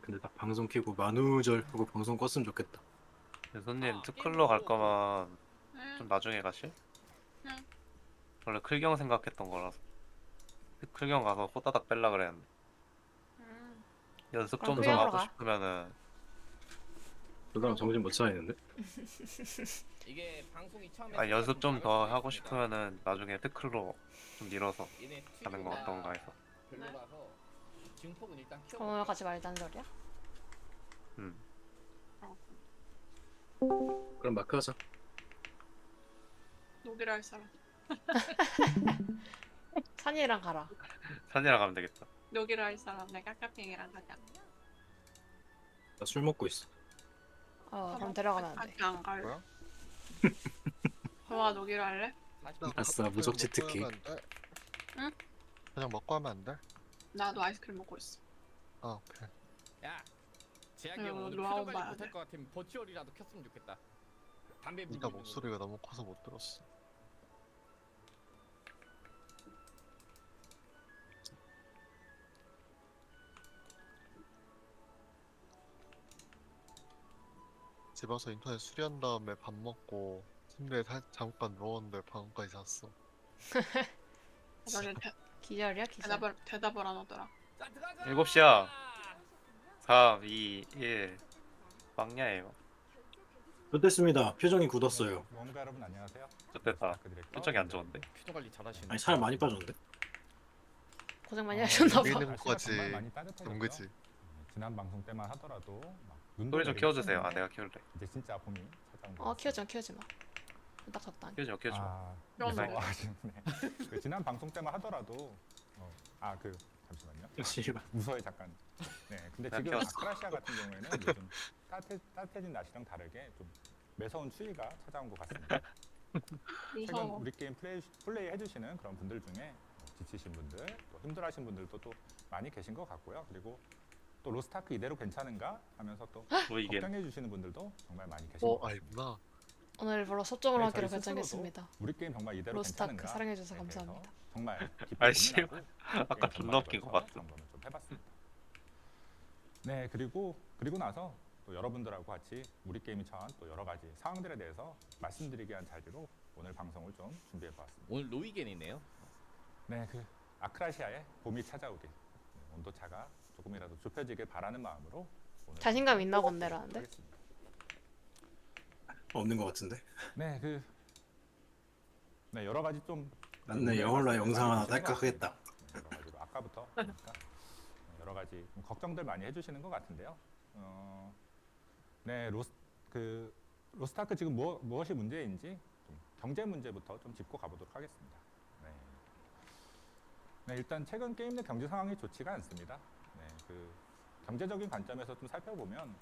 근데 딱 방송 켜고 만우절 보고 방송 껐으면 좋겠다. 손님 트클로 갈 거면 좀 응, 나중에 가실? 응. 원래 클경 생각했던 거라서 클경 가서 호다닥 뺄라 그랬는데 응. 연습 그럼 좀 그 더 사람 후회하러 하고 가. 싶으면은 그 사람 정신 못 차리는데? 이게 방송이 처음에 아니 소리가 연습 좀 작을 더 수도 하고 있습니다. 싶으면은 나중에 트클로 좀 밀어서 얘네 가는 거 어떤가 튜브가 해서 별로라서 증폭은 일단 오늘 키워볼게요. 같이 말다는 소리야? 음. 그럼 마크 하자. 녹이라 할 사람. 산이랑 가라. 산이랑 가면 되겠다. 녹이라 할 사람. 내가 카핑이랑 가자. 나 술 먹고 있어. 그럼 데려가면 안 돼. 같이 안 갈래? 뭐야? 형아 녹이라 할래? 아싸, 무적 치트키. 응? 그냥 먹고 하면 안 돼? 나도 아이스크림 먹고 있어. 아 오케이. 야, 재학이 형 어, 오늘 노하우 표정 봐야 관리 못할 돼. 것 같으면 버추얼이라도 켰으면 좋겠다. 담배 네가 불고 목소리가 너무 커서 못 들었어. 집 와서 인터넷 수리한 다음에 밥 먹고 침대에 잠깐 누웠는데 방금까지 잤어. 너네 기절이야 기절. 대답을 안 하더라. 자, 들어가자! 7시야. 3, 2, 1 빵야예요. 좋됐습니다. 표정이 굳었어요. 모험가 여러분 안녕하세요. 좋됐다. 마크 디렉터. 표정이 안 좋은데? 표정 관리 잘하시네. 아니 살 많이 빠졌는데? 고생 많이 하셨나 봐. 우리는 날씨가 거지. 정말 많이 따뜻해졌죠? 은그지. 지난 방송 때만 하더라도 막 눈도 소리 좀 내리고 키워주세요. 아 했었는데 내가 키울래. 이제 진짜 봄이 찾아온 것 키워지 마 키워지 마. 딱 적당히. 키워줘 키워줘. 아, 뿅. 그래서 네. 그 지난 방송 때만 하더라도 잠시만요. 씨발. 무서워요 잠깐. 네, 근데 난 지금 키웠어. 아크라시아 같은 경우에는 요즘 따뜻해진 날씨랑 다르게 좀 매서운 추위가 찾아온 것 같습니다. 최근 무서워. 우리 게임 플레이 해주시는 그런 분들 중에 지치신 분들, 또 힘들어하신 분들도 또 많이 계신 것 같고요. 그리고 또 로스타크 이대로 괜찮은가 하면서 또 뭐 이게 걱정해 주시는 분들도 정말 많이 계신 것 같아요. 아니구나. 오늘 바로 서점으로 네, 하기로 저희 스스로도 결정했습니다. 우리 게임 정말 이대로 로스타크 괜찮은가? 사랑해주셔서 에 대해서 감사합니다. 정말 깊이 아이씨, 고민하고 아까 게임 존나 웃긴 것 전반에 같아. 점검을 좀 해봤습니다. 네, 그리고 나서 또 여러분들하고 같이 우리 게임이 처한 또 여러 가지 상황들에 대해서 말씀드리기 위한 자리로 오늘 방송을 좀 준비해보았습니다. 오늘 로이겐이네요. 네, 그 아크라시아의 봄이 찾아오길, 온도차가 조금이라도 좁혀지길 바라는 마음으로 오늘 자신감 있나 본데라는데? 하겠습니다. 없는 것 같은데? 네, 여러 가지 좀 맞네. 영월로 영상 하나 딸깍 하겠다. 네, 여러 가지로 아까부터 보니까 여러 가지 좀 걱정들 많이 해주시는 것 같은데요. 네, 로스타크 지금 무엇이 문제인지 좀 경제 문제부터 좀 짚고 가보도록 하겠습니다. 네. 네, 일단 최근 게임 내 경제 상황이 좋지가 않습니다. 네, 경제적인 관점에서 좀 살펴보면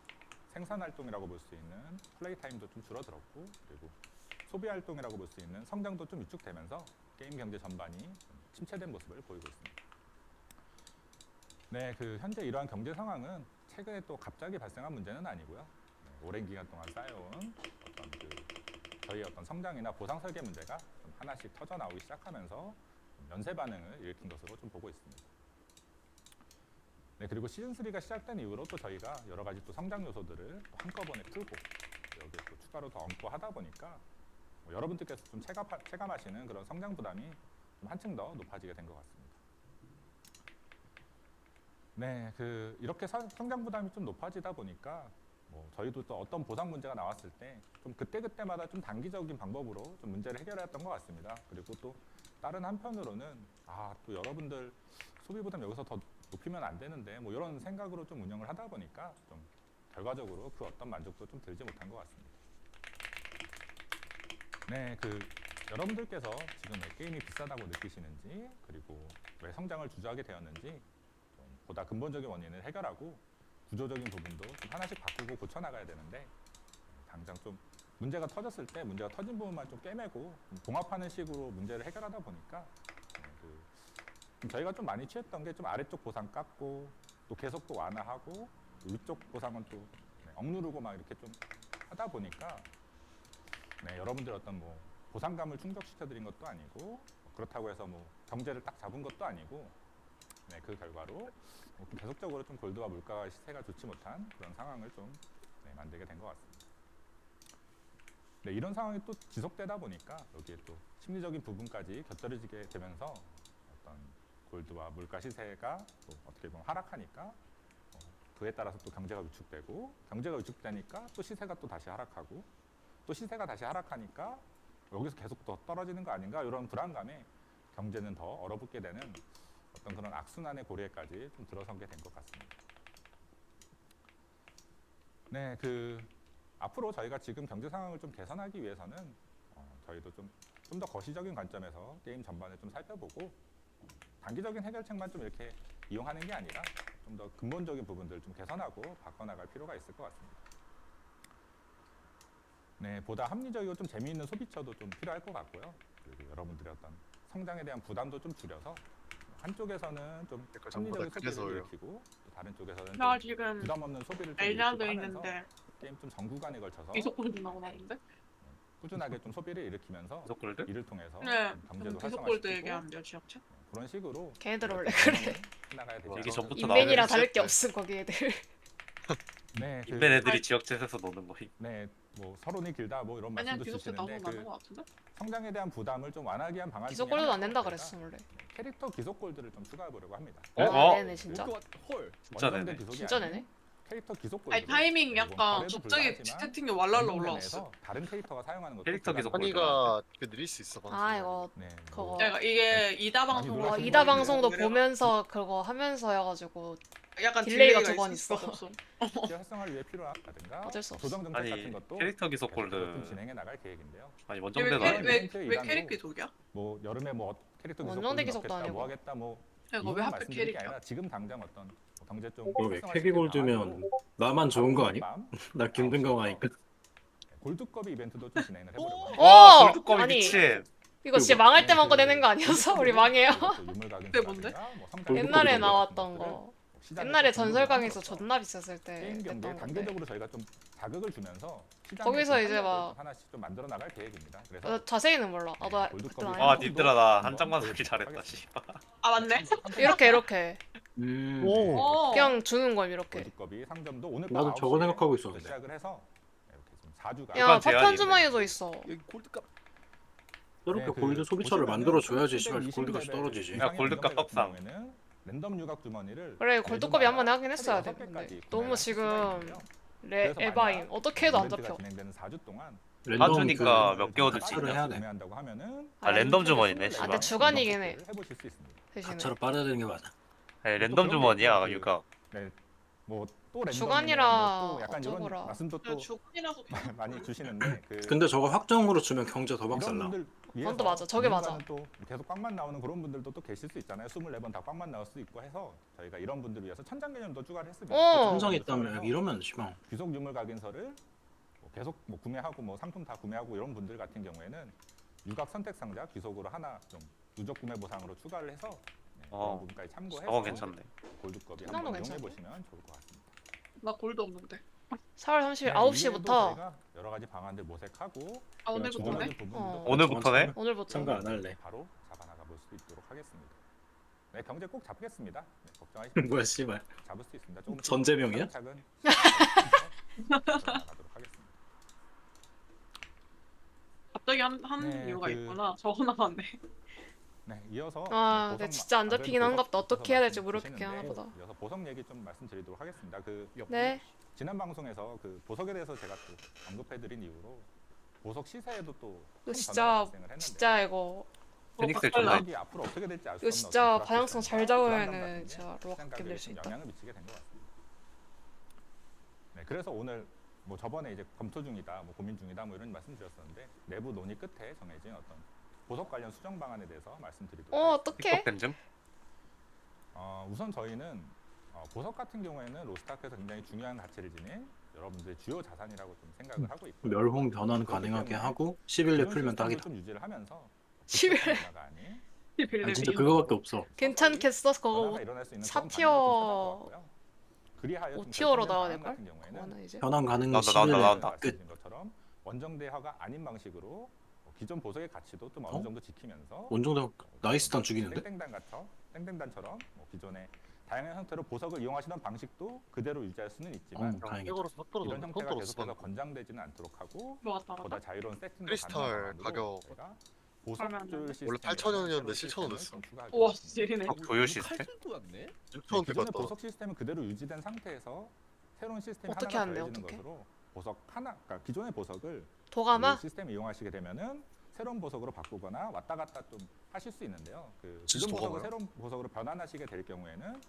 생산 활동이라고 볼 수 있는 플레이 타임도 좀 줄어들었고, 그리고 소비 활동이라고 볼 수 있는 성장도 좀 위축되면서 게임 경제 전반이 좀 침체된 모습을 보이고 있습니다. 네, 현재 이러한 경제 상황은 최근에 또 갑자기 발생한 문제는 아니고요. 네, 오랜 기간 동안 쌓여온 어떤 저희 어떤 성장이나 보상 설계 문제가 좀 하나씩 터져 나오기 시작하면서 좀 연쇄 반응을 일으킨 것으로 좀 보고 있습니다. 네, 그리고 시즌 3가 시작된 이후로 또 저희가 여러 가지 또 성장 요소들을 또 한꺼번에 풀고 여기에 또 추가로 더 얹고 하다 보니까 여러분들께서 좀 체감하시는 그런 성장 부담이 좀 한층 더 높아지게 된 것 같습니다. 네, 이렇게 성장 부담이 좀 높아지다 보니까 저희도 또 어떤 보상 문제가 나왔을 때 좀 그때그때마다 좀 단기적인 방법으로 좀 문제를 해결했던 것 같습니다. 그리고 또 다른 한편으로는 또 여러분들 소비 부담 여기서 더 높이면 안 되는데 이런 생각으로 좀 운영을 하다 보니까 좀 결과적으로 그 어떤 만족도 좀 들지 못한 것 같습니다. 네, 여러분들께서 지금 왜 게임이 비싸다고 느끼시는지, 그리고 왜 성장을 주저하게 되었는지 좀 보다 근본적인 원인을 해결하고 구조적인 부분도 좀 하나씩 바꾸고 고쳐 나가야 되는데, 당장 좀 문제가 터졌을 때 문제가 터진 부분만 좀 꿰매고 좀 봉합하는 식으로 문제를 해결하다 보니까 저희가 좀 많이 취했던 게 좀 아래쪽 보상 깎고 또 계속 또 완화하고 또 위쪽 보상은 또 억누르고 막 이렇게 좀 하다 보니까 여러분들 어떤 보상감을 충족시켜드린 것도 아니고 그렇다고 해서 경제를 딱 잡은 것도 아니고 그 결과로 계속적으로 좀 골드와 물가 시세가 좋지 못한 그런 상황을 좀 만들게 된 것 같습니다. 네, 이런 상황이 또 지속되다 보니까 여기에 또 심리적인 부분까지 곁들여지게 되면서 어떤 골드와 물가 시세가 또 어떻게 보면 하락하니까 그에 따라서 또 경제가 위축되고 경제가 위축되니까 또 시세가 또 다시 하락하고 또 시세가 다시 하락하니까 여기서 계속 더 떨어지는 거 아닌가 이런 불안감에 경제는 더 얼어붙게 되는 어떤 그런 악순환의 고리에까지 좀 들어서게 된 것 같습니다. 네, 앞으로 저희가 지금 경제 상황을 좀 개선하기 위해서는 저희도 좀 더 거시적인 관점에서 게임 전반을 좀 살펴보고 단기적인 해결책만 좀 이렇게 이용하는 게 아니라 좀 더 근본적인 부분들을 좀 개선하고 바꿔나갈 필요가 있을 것 같습니다. 네, 보다 합리적이고 좀 재미있는 소비처도 좀 필요할 것 같고요. 그리고 여러분들의 어떤 성장에 대한 부담도 좀 줄여서 한쪽에서는 좀 그러니까 전부 다 합리적인 소비를 그래서요. 일으키고 또 다른 쪽에서는 나 좀 지금 부담 없는 소비를 좀 엘리아드 일으키고 하면서 있는데 게임 좀 전 구간에 걸쳐서 계속 골드 나고 나는데? 꾸준하게 좀 소비를 일으키면서 계속 골드? 이를 통해서 네. 좀 경제도 계속 골드 활성화시키고 얘기하는데요, 지역체? 그런 식으로 걔네들 원래 이렇게 그래. 해나가야 되죠. 얘기 전부터 인벤이랑 나오네. 다를 게 없음 거기 애들. 네, 인벤 애들이 지역체에서 노는 거임. 네, 뭐 서론이 길다 뭐 이런 아니야, 말씀도 계속 나오는 주시는데 거 맞는 거 같은데? 성장에 대한 부담을 좀 완화하기 위한 방안 기속 중에 골드도 안 하나가 된다 저희가 그랬어 원래. 캐릭터 기속 골드를 좀 추가해 보려고 합니다. 어? 네네 진짜. 헐. 진짜 원정대 되네. 기속이 진짜 아닌 되네. 캐릭터 기속 골드. 아니 타이밍 약간 갑자기 채팅이 왈랄라 올라왔어. 다른 캐릭터가 사용하는 것도 캐릭터 기속 골드. 허니가 그 느릴 수 있어 방송. 아 이거 네, 그거. 내가 이게 이다 많이 방송으로 놀라신 하는 이다 거예요. 방송도 그래가- 보면서 그거 하면서여가지고 약간 딜레이가 딜레이가 두 번 있을 있어. 수밖에 없어. 기계 활성화를 위해 필요하다든가 어쩔 수 없어. 조정 정책 아니 같은 것도 캐릭터 기속 계속적으로 좀 골드. 진행해 나갈 계획인데요. 아니 왜, 원정대도 캐, 아니고. 왜, 이벤트 왜 일환으로 캐릭터 독이야? 뭐 여름에 뭐 캐릭터 기속 원정대 골드 기속도 넣겠다 아니고. 뭐 하겠다 뭐 이거 왜 이유는 하필 말씀드릴 게 캐릭이야? 아니라 지금 당장 어떤 경제 좀 그러게 활성화시키는 캐기 골드면 방안으로 나만 좋은 거 아니? 밤 나 김등강 하니까. 골드컵 이벤트도 좀 진행을 해보려고 합니다. 와 오! 골드컵이 아니 미친. 이거 진짜 망할 때만 꺼내는 거 아니었어? 우리 망해요. 그게 뭔데? 옛날에 나왔던 거. 옛날에 전설강에서 존나 비쌌을 때 게임 경기에 했던 건데. 단계적으로 저희가 좀 자극을 주면서 거기서 이제 막 하나씩 좀 만들어 나갈 계획입니다. 그래서 나 자세히는 몰라. 나도 골드컵이 그때 안 아 했어. 님들아 나 한 장만 사기 잘했다 씨. 아 맞네. 이렇게 오. 어. 그냥 주는 거임 이렇게. 골드컵이 상점도 오늘 나도 밤 저거 9시에 생각하고 있었는데. 시작을 해서 이렇게 좀 4주간 야 제한이 파편 있네. 주머니도 있어. 여기 골드값. 저렇게 네, 골드 소비처를 보시면은 만들어 줘야지 320 씨발 골드 값이 레벨 떨어지지. 야, 이상의 골드값 안정대 같은 값상. 경우에는 랜덤 유각 주머니를 그래 골드컵이 한 번에 하긴 매주마다 했어야 최대 돼. 6개까지 근데 구매를 너무 하실 수가 지금 있는데요. 레 그래서 에바인 만약 어떻게 해도 안 이벤트가 잡혀. 진행되는 4주 동안 랜덤 주니까 그 몇 개 얻을지 가차를 해야 돼. 구매한다고 하면은 아 랜덤 주머니네 아 씨발. 근데 주간이긴 해. 해보실 수 있습니다. 대신에. 가차로 빨아야 되는 게 맞아. 아니 랜덤 주머니야 그러니까. 뭐또 랜덤 주간이라 또 약간 어쩌고라. 이런 말씀도 또 주간이라서 많이 주시는데 근데 저거 확정으로 주면 경제 더 이런 박살나. 분들 그건 또 위해서 맞아. 저게 누군가는 맞아. 또 계속 꽝만 나오는 그런 분들도 또 계실 수 있잖아요. 24번 다 꽝만 나올 수 있고 해서 저희가 이런 분들을 위해서 천장 개념도 추가를 했습니다. 어. 천상 있다면 이러면 씨발. 귀속 유물 각인서를 뭐 계속 뭐 구매하고 뭐 상품 다 구매하고 이런 분들 같은 경우에는 유각 선택 상자 귀속으로 하나 좀 누적 구매 보상으로 추가를 해서 그런 어. 부분까지 참고해서 저거 괜찮네. 골드컵이 그 정도 한번 괜찮네. 이용해 보시면 좋을 것 같습니다. 나 골드 없는데. 4월 30일 네, 9시부터 저희가 여러 가지 방안들 모색하고 아 오늘부터네? 구조적인 부분도 어. 오늘부터네? 오늘부터. 참가 안 할래. 바로 잡아나가 볼 수 있도록 하겠습니다. 네, 경제 꼭 잡겠습니다. 네, 걱정하지 마세요. 뭐야 씨발. 잡을 수 있습니다. 조금 전제명이야? 차근차근 나가도록 하겠습니다. 갑자기 한 네, 이유가 그- 있구나. 저거 나왔네. 네, 이어서 아, 보석 근데 진짜 안 그래도 잡히긴 보석 한갑다. 어떻게 해야 될지 말씀 모르겠긴 주시는데 하나 보다. 이어서 보석 얘기 좀 말씀드리도록 하겠습니다. 네. 지난 방송에서 그 보석에 대해서 제가 또 언급해드린 이후로 보석 시세에도 또 이거 큰 진짜 변화가 발생을 했는데 진짜 이거 피닉스 박살나. 존나. 보석이 앞으로 어떻게 될지 알 수 이거 없는 진짜 어떤 방향성 잘 불확실성과 잡으면은 불안감 같은 게 진짜 로아 시장 깎게 가격에 될 수 좀 있다. 영향을 미치게 된 것 같습니다. 네, 그래서 오늘 뭐 저번에 이제 검토 중이다, 뭐 고민 중이다, 뭐 이런 말씀드렸었는데 내부 논의 끝에 정해진 어떤 보석 관련 수정 방안에 대해서 말씀드리도록 하겠습니다. 어떡해? 틱톡 벤즘? 우선 저희는 보석 같은 경우에는 로스트아크에서 굉장히 중요한 가치를 지닌 여러분들의 주요 자산이라고 좀 생각을 하고 있고 멸홍 변환 가능하게 하고 10일내 풀면 딱이다. 좀 유지를 하면서 11일. 불평 아닌 아니 진짜 그거밖에 없어. 괜찮겠어? 그거 변화가 일어날 수 있는 그런 4티어 방향을 좀 찾아보았고요. 그리하여 좀 5티어로 결정된 나와야 방안 될걸? 같은 경우에는 그거는 이제 변환 가능한 나온다, 10일내 나온다. 끝. 말씀드린 것처럼 원정대화가 아닌 방식으로 기존 보석의 가치도 좀 어느 어? 정도 지키면서 원정대 나이스단 죽이는데? 땡땡단처럼 뭐 기존의 다양한 형태로 보석을 이용하시던 방식도 그대로 유지할 수는 있지만 다행이다. 이거로 확 이런 떨어졌네. 형태가 떨어졌어 계속해서 방금. 권장되지는 않도록 하고 왔다 보다 갔다. 자유로운 세팅도 크리스탈 가능한 가격 저희가 보석 그러면은 조율 원래 시스템이라는 8,000원이었는데 새로운 7,000원 시스템을 됐어. 좀 우와 추가하겠습니다. 지리네. 조율 시스템? 칼 들고 왔네. 6,000원 기존의 들어갔다. 보석 시스템은 그대로 유지된 상태에서 새로운 시스템이 어떻게 하나가 하는데, 더해지는 어떻게? 것으로 보석 하나, 그러니까 기존의 보석을 도가마? 이 시스템 이용하시게 되면은 새로운 보석으로 바꾸거나 왔다 갔다 좀 하실 수 있는데요. 그 진짜 기존 보석을 도가마요? 새로운 보석으로 변환하시게 될 경우에는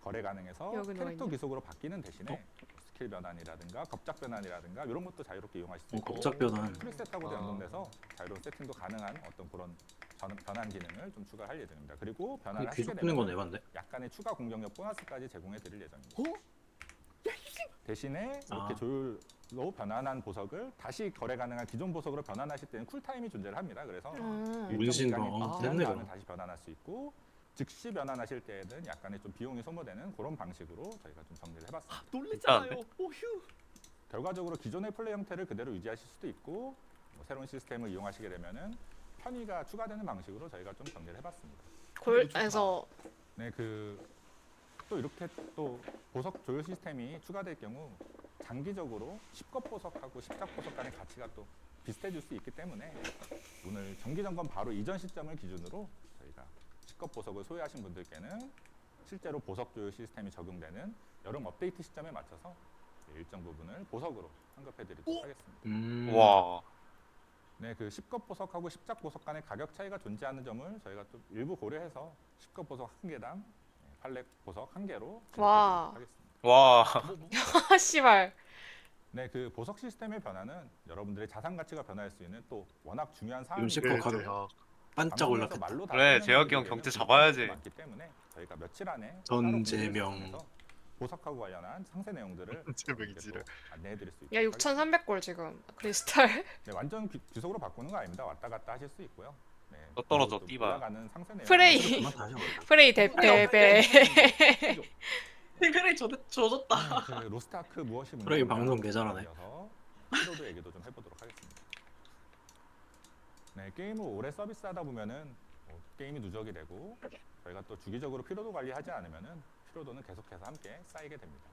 거래 가능해서 여기 나와 캐릭터 있네. 기속으로 바뀌는 대신에 스킬 변환이라든가 겁작 변환이라든가 이런 것도 자유롭게 이용하실 수 있고 겁작 변환. 프리셋하고도 아. 연동돼서 자유로운 세팅도 가능한 어떤 그런 변환 기능을 좀 추가할 예정입니다. 그리고 그 변환하시게 귀속 뜨는 건 되면 에반데? 약간의 추가 공격력 보너스까지 제공해 드릴 예정입니다. 어? 대신에 이렇게 아. 조율로 변환한 보석을 다시 거래 가능한 기존 보석으로 변환하실 때는 쿨타임이 존재를 합니다. 그래서 일정 문신도 기간이 어, 지난 됐네, 다음에 그럼. 다시 변환할 수 있고 즉시 변환하실 때에는 약간의 좀 비용이 소모되는 그런 방식으로 저희가 좀 정리를 해봤습니다. 놀랬잖아요. 오휴. 결과적으로 기존의 플레이 형태를 그대로 유지하실 수도 있고 뭐 새로운 시스템을 이용하시게 되면은 편의가 추가되는 방식으로 저희가 좀 정리를 해봤습니다. 골에서 네, 또 이렇게 또 보석 조율 시스템이 추가될 경우 장기적으로 10급 보석하고 10작 보석 간의 가치가 또 비슷해질 수 있기 때문에 오늘 정기 점검 바로 이전 시점을 기준으로 저희가 10급 보석을 소유하신 분들께는 실제로 보석 조율 시스템이 적용되는 여름 업데이트 시점에 맞춰서 일정 부분을 보석으로 환급해드리도록 하겠습니다. 와. 네, 그 10급 보석하고 10작 보석 간의 가격 차이가 존재하는 점을 저희가 또 일부 고려해서 10급 보석 1개당 팔렙 보석 1개로 와. 하겠습니다. 와. 아 씨발. 네, 그 보석 시스템의 변화는 여러분들의 자산 가치가 변화할 수 있는 또 워낙 중요한 이건 사항이기 씹고 때문에 가면 반짝 올랐겠다. 말로 다 그래, 설명드리기에는 재혁이 형 경제 잡아야지. 많기 때문에 저희가 며칠 안에 전제명. 따로 공유를 통해서 보석하고 관련한 상세 내용들을 전제명이지래. 이렇게 또 안내해드릴 수 있도록 야 하겠습니다. 6,300골 지금 크리스탈. 네, 완전 귀속으로 바꾸는 거 아닙니다. 왔다 갔다 하실 수 있고요. 네, 또 떨어져, 또 띠바. 올라가는 상세 내용 프레이. 그만 다시 올라. 프레이 대패배. 그래 젖었다. 그 로스트아크 무엇이 프레이 방송 개잘하네. 이어서 피로도 얘기도 좀 해보도록 하겠습니다. 네, 게임을 오래 서비스하다 보면은 게임이 누적이 되고 저희가 또 주기적으로 피로도 관리하지 않으면은 피로도는 계속해서 함께 쌓이게 됩니다.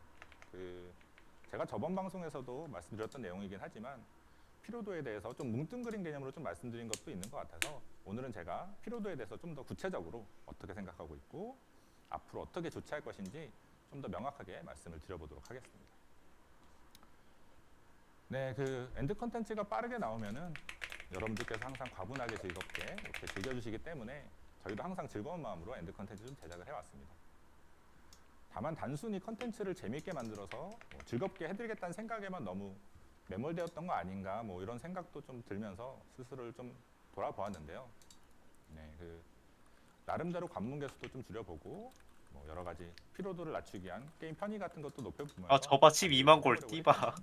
제가 저번 방송에서도 말씀드렸던 내용이긴 하지만 피로도에 대해서 좀 뭉뚱그린 개념으로 좀 말씀드린 것도 있는 것 같아서 오늘은 제가 피로도에 대해서 좀 더 구체적으로 어떻게 생각하고 있고 앞으로 어떻게 조치할 것인지 좀 더 명확하게 말씀을 드려보도록 하겠습니다. 네, 엔드 컨텐츠가 빠르게 나오면은 여러분들께서 항상 과분하게 즐겁게 이렇게 즐겨주시기 때문에 저희도 항상 즐거운 마음으로 엔드 컨텐츠 좀 제작을 해왔습니다. 다만 단순히 컨텐츠를 재미있게 만들어서 즐겁게 해드리겠다는 생각에만 너무 매몰되었던 거 아닌가 이런 생각도 좀 들면서 스스로를 좀 돌아보았는데요. 네, 나름대로 관문 개수도 좀 줄여보고 여러 가지 피로도를 낮추기 위한 게임 편의 같은 것도 높여보면서 아, 저봐 12만 골 띠바.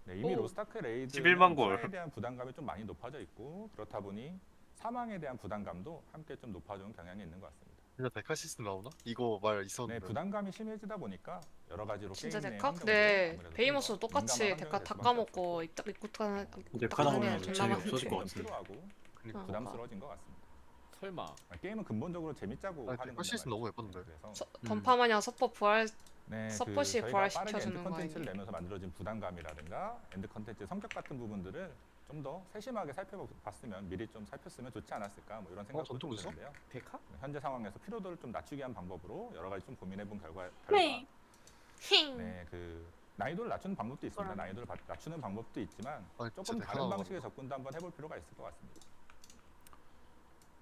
네, 이미 오. 로스타크 레이드 11만 골. 에 대한 부담감이 좀 많이 높아져 있고 그렇다 보니 사망에 대한 부담감도 함께 좀 높아지는 경향이 있는 것 같습니다. 진짜 데카시스 나오나? 이거 말 네, 있었는데. 부담감이 심해지다 보니까 여러 가지로 진짜 게임 내 데카? 환경도 근데 아무래도 베이모스도 좀 더 똑같이 민감한 데카 환경이 다 될 수밖에 까먹고 없고 데카 나오면 존나 재미없어질 것 많은데. 같은데. 필요하고 어. 부담스러워진 것 같습니다. 설마. 게임은 근본적으로 재밌자고 아니, 하는 데카시스 건데 너무 말이죠. 예뻤는데. 그래서 던파마냥 서퍼 부활. 네, 서폿이 저희가 부활시켜주는 빠르게 엔드 거 컨텐츠를 아니에요? 내면서 만들어진 부담감이라든가 엔드 컨텐츠 성격 같은 부분들을 좀 더 세심하게 살펴봤으면 미리 좀 살폈으면 좋지 않았을까 이런 생각도 좀 전통 있어? 드는데요. 데카? 현재 상황에서 피로도를 좀 낮추기 위한 방법으로 여러 가지 좀 고민해본 결과 네. 힝. 네, 난이도를 낮추는 방법도 있습니다. 그러네. 난이도를 낮추는 방법도 있지만 아니, 조금 진짜 다른 데카 방식의 접근도 한번 해볼 필요가 있을 것 같습니다.